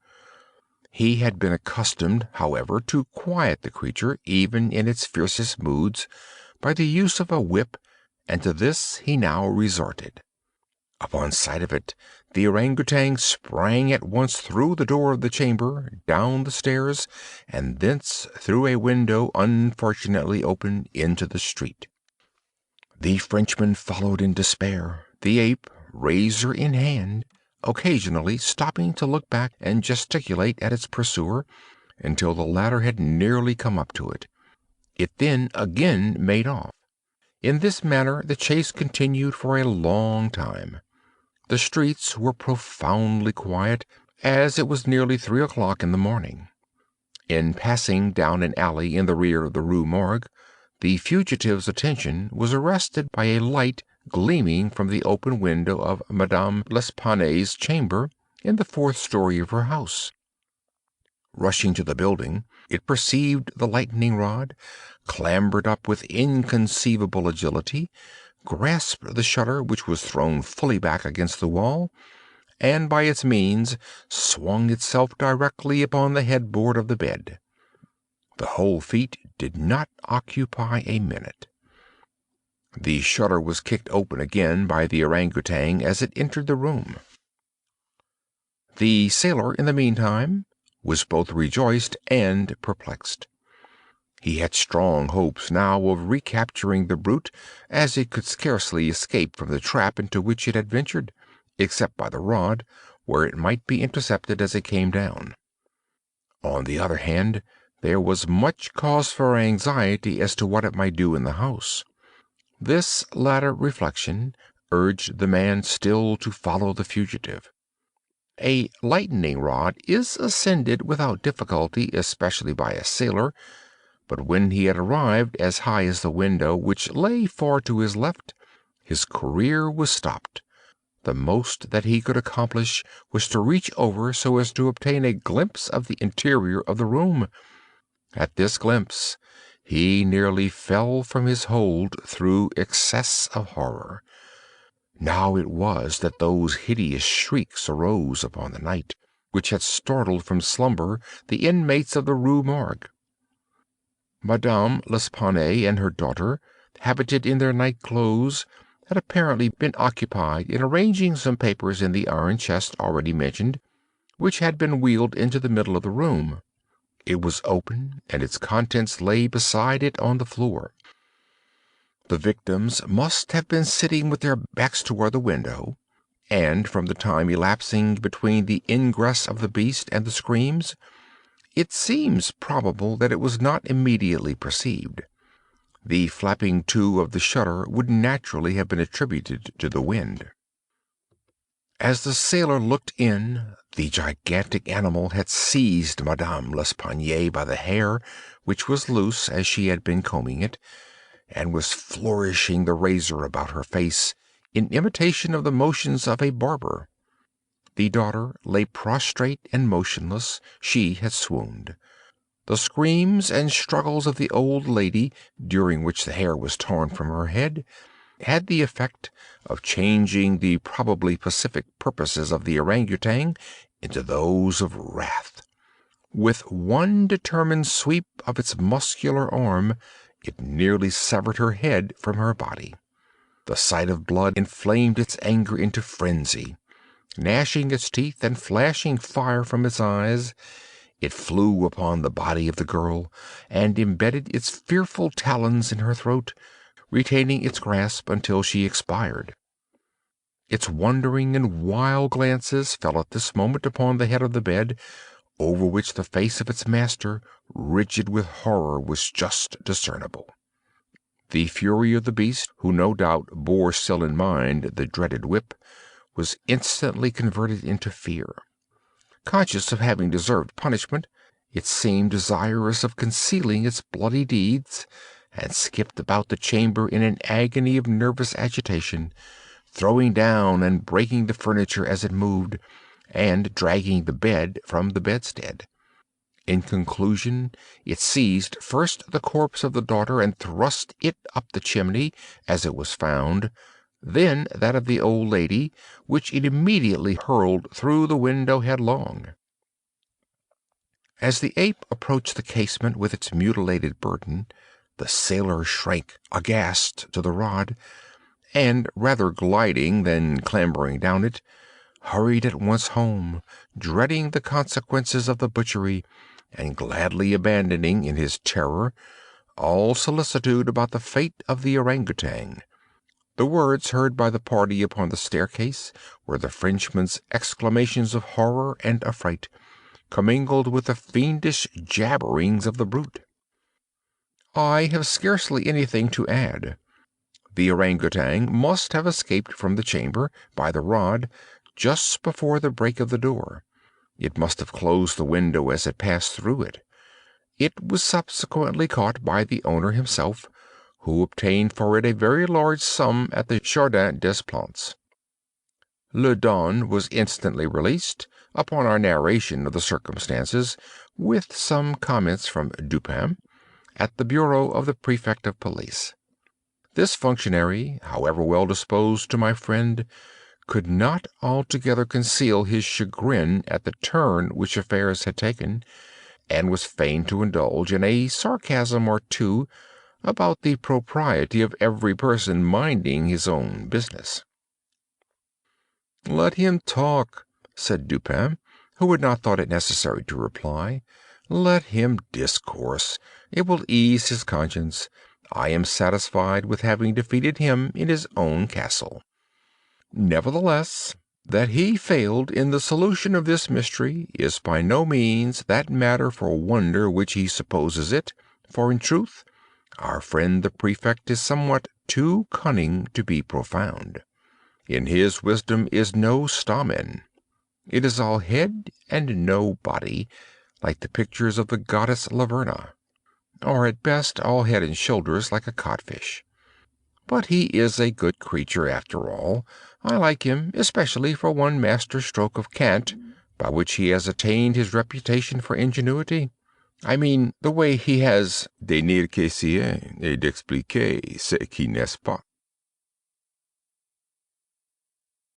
He had been accustomed, however, to quiet the creature, even in its fiercest moods, by the use of a whip, and to this he now resorted. Upon sight of it, the orangutan sprang at once through the door of the chamber, down the stairs, and thence through a window unfortunately open into the street. The Frenchman followed in despair, the ape, razor in hand, occasionally stopping to look back and gesticulate at its pursuer, until the latter had nearly come up to it. It then again made off. In this manner the chase continued for a long time. The streets were profoundly quiet, as it was nearly 3 o'clock in the morning. In passing down an alley in the rear of the Rue Morgue, the fugitive's attention was arrested by a light gleaming from the open window of Madame L'Espanaye's chamber in the 4th story of her house. Rushing to the building, it perceived the lightning rod, clambered up with inconceivable agility, grasped the shutter, which was thrown fully back against the wall, and by its means swung itself directly upon the headboard of the bed. The whole feat did not occupy a minute. The shutter was kicked open again by the orangutan as it entered the room. The sailor, in the meantime, was both rejoiced and perplexed. He had strong hopes now of recapturing the brute, as it could scarcely escape from the trap into which it had ventured, except by the rod, where it might be intercepted as it came down. On the other hand, there was much cause for anxiety as to what it might do in the house. This latter reflection urged the man still to follow the fugitive. A lightning rod is ascended without difficulty, especially by a sailor, but when he had arrived as high as the window, which lay far to his left, his career was stopped. The most that he could accomplish was to reach over so as to obtain a glimpse of the interior of the room. At this glimpse he nearly fell from his hold through excess of horror. Now it was that those hideous shrieks arose upon the night, which had startled from slumber the inmates of the Rue Morgue. Madame L'Espanaye and her daughter, habited in their night clothes, had apparently been occupied in arranging some papers in the iron chest already mentioned, which had been wheeled into the middle of the room. It was open, and its contents lay beside it on the floor. The victims must have been sitting with their backs toward the window, and from the time elapsing between the ingress of the beast and the screams, it seems probable that it was not immediately perceived. The flapping to of the shutter would naturally have been attributed to the wind. As the sailor looked in, the gigantic animal had seized Madame L'Espanaye by the hair, which was loose as she had been combing it, and was flourishing the razor about her face in imitation of the motions of a barber. The daughter lay prostrate and motionless. She had swooned. The screams and struggles of the old lady, during which the hair was torn from her head, had the effect of changing the probably pacific purposes of the orangutan into those of wrath. With one determined sweep of its muscular arm, it nearly severed her head from her body. The sight of blood inflamed its anger into frenzy. Gnashing its teeth and flashing fire from its eyes, it flew upon the body of the girl and embedded its fearful talons in her throat, retaining its grasp until she expired. Its wondering and wild glances fell at this moment upon the head of the bed, over which the face of its master, rigid with horror, was just discernible. The fury of the beast, who no doubt bore still in mind the dreaded whip, was instantly converted into fear. Conscious of having deserved punishment, it seemed desirous of concealing its bloody deeds, and skipped about the chamber in an agony of nervous agitation, throwing down and breaking the furniture as it moved, and dragging the bed from the bedstead. In conclusion, it seized first the corpse of the daughter and thrust it up the chimney, as it was found, then that of the old lady, which it immediately hurled through the window headlong. As the ape approached the casement with its mutilated burden, the sailor shrank aghast to the rod, and, rather gliding than clambering down it, hurried at once home, dreading the consequences of the butchery, and gladly abandoning, in his terror, all solicitude about the fate of the orangutan. The words heard by the party upon the staircase were the Frenchman's exclamations of horror and affright, commingled with the fiendish jabberings of the brute. I have scarcely anything to add. The orangutan must have escaped from the chamber, by the rod, just before the break of the door. It must have closed the window as it passed through it. It was subsequently caught by the owner himself, who obtained for it a very large sum at the Jardin des Plantes. Le Don was instantly released, upon our narration of the circumstances, with some comments from Dupin, at the bureau of the Prefect of Police. This functionary, however well disposed to my friend, could not altogether conceal his chagrin at the turn which affairs had taken, and was fain to indulge in a sarcasm or two about the propriety of every person minding his own business. "Let him talk," said Dupin, who had not thought it necessary to reply. "Let him discourse. It will ease his conscience. I am satisfied with having defeated him in his own castle. Nevertheless, that he failed in the solution of this mystery is by no means that matter for wonder which he supposes it, for in truth our friend the Prefect is somewhat too cunning to be profound. In his wisdom is no stamen. It is all head and no body, like the pictures of the goddess Laverna, or at best all head and shoulders, like a codfish. But he is a good creature after all. I like him, especially for one master stroke of cant, by which he has attained his reputation for ingenuity. I mean the way he has d'énirquer et d'expliquer ce qui n'est pas.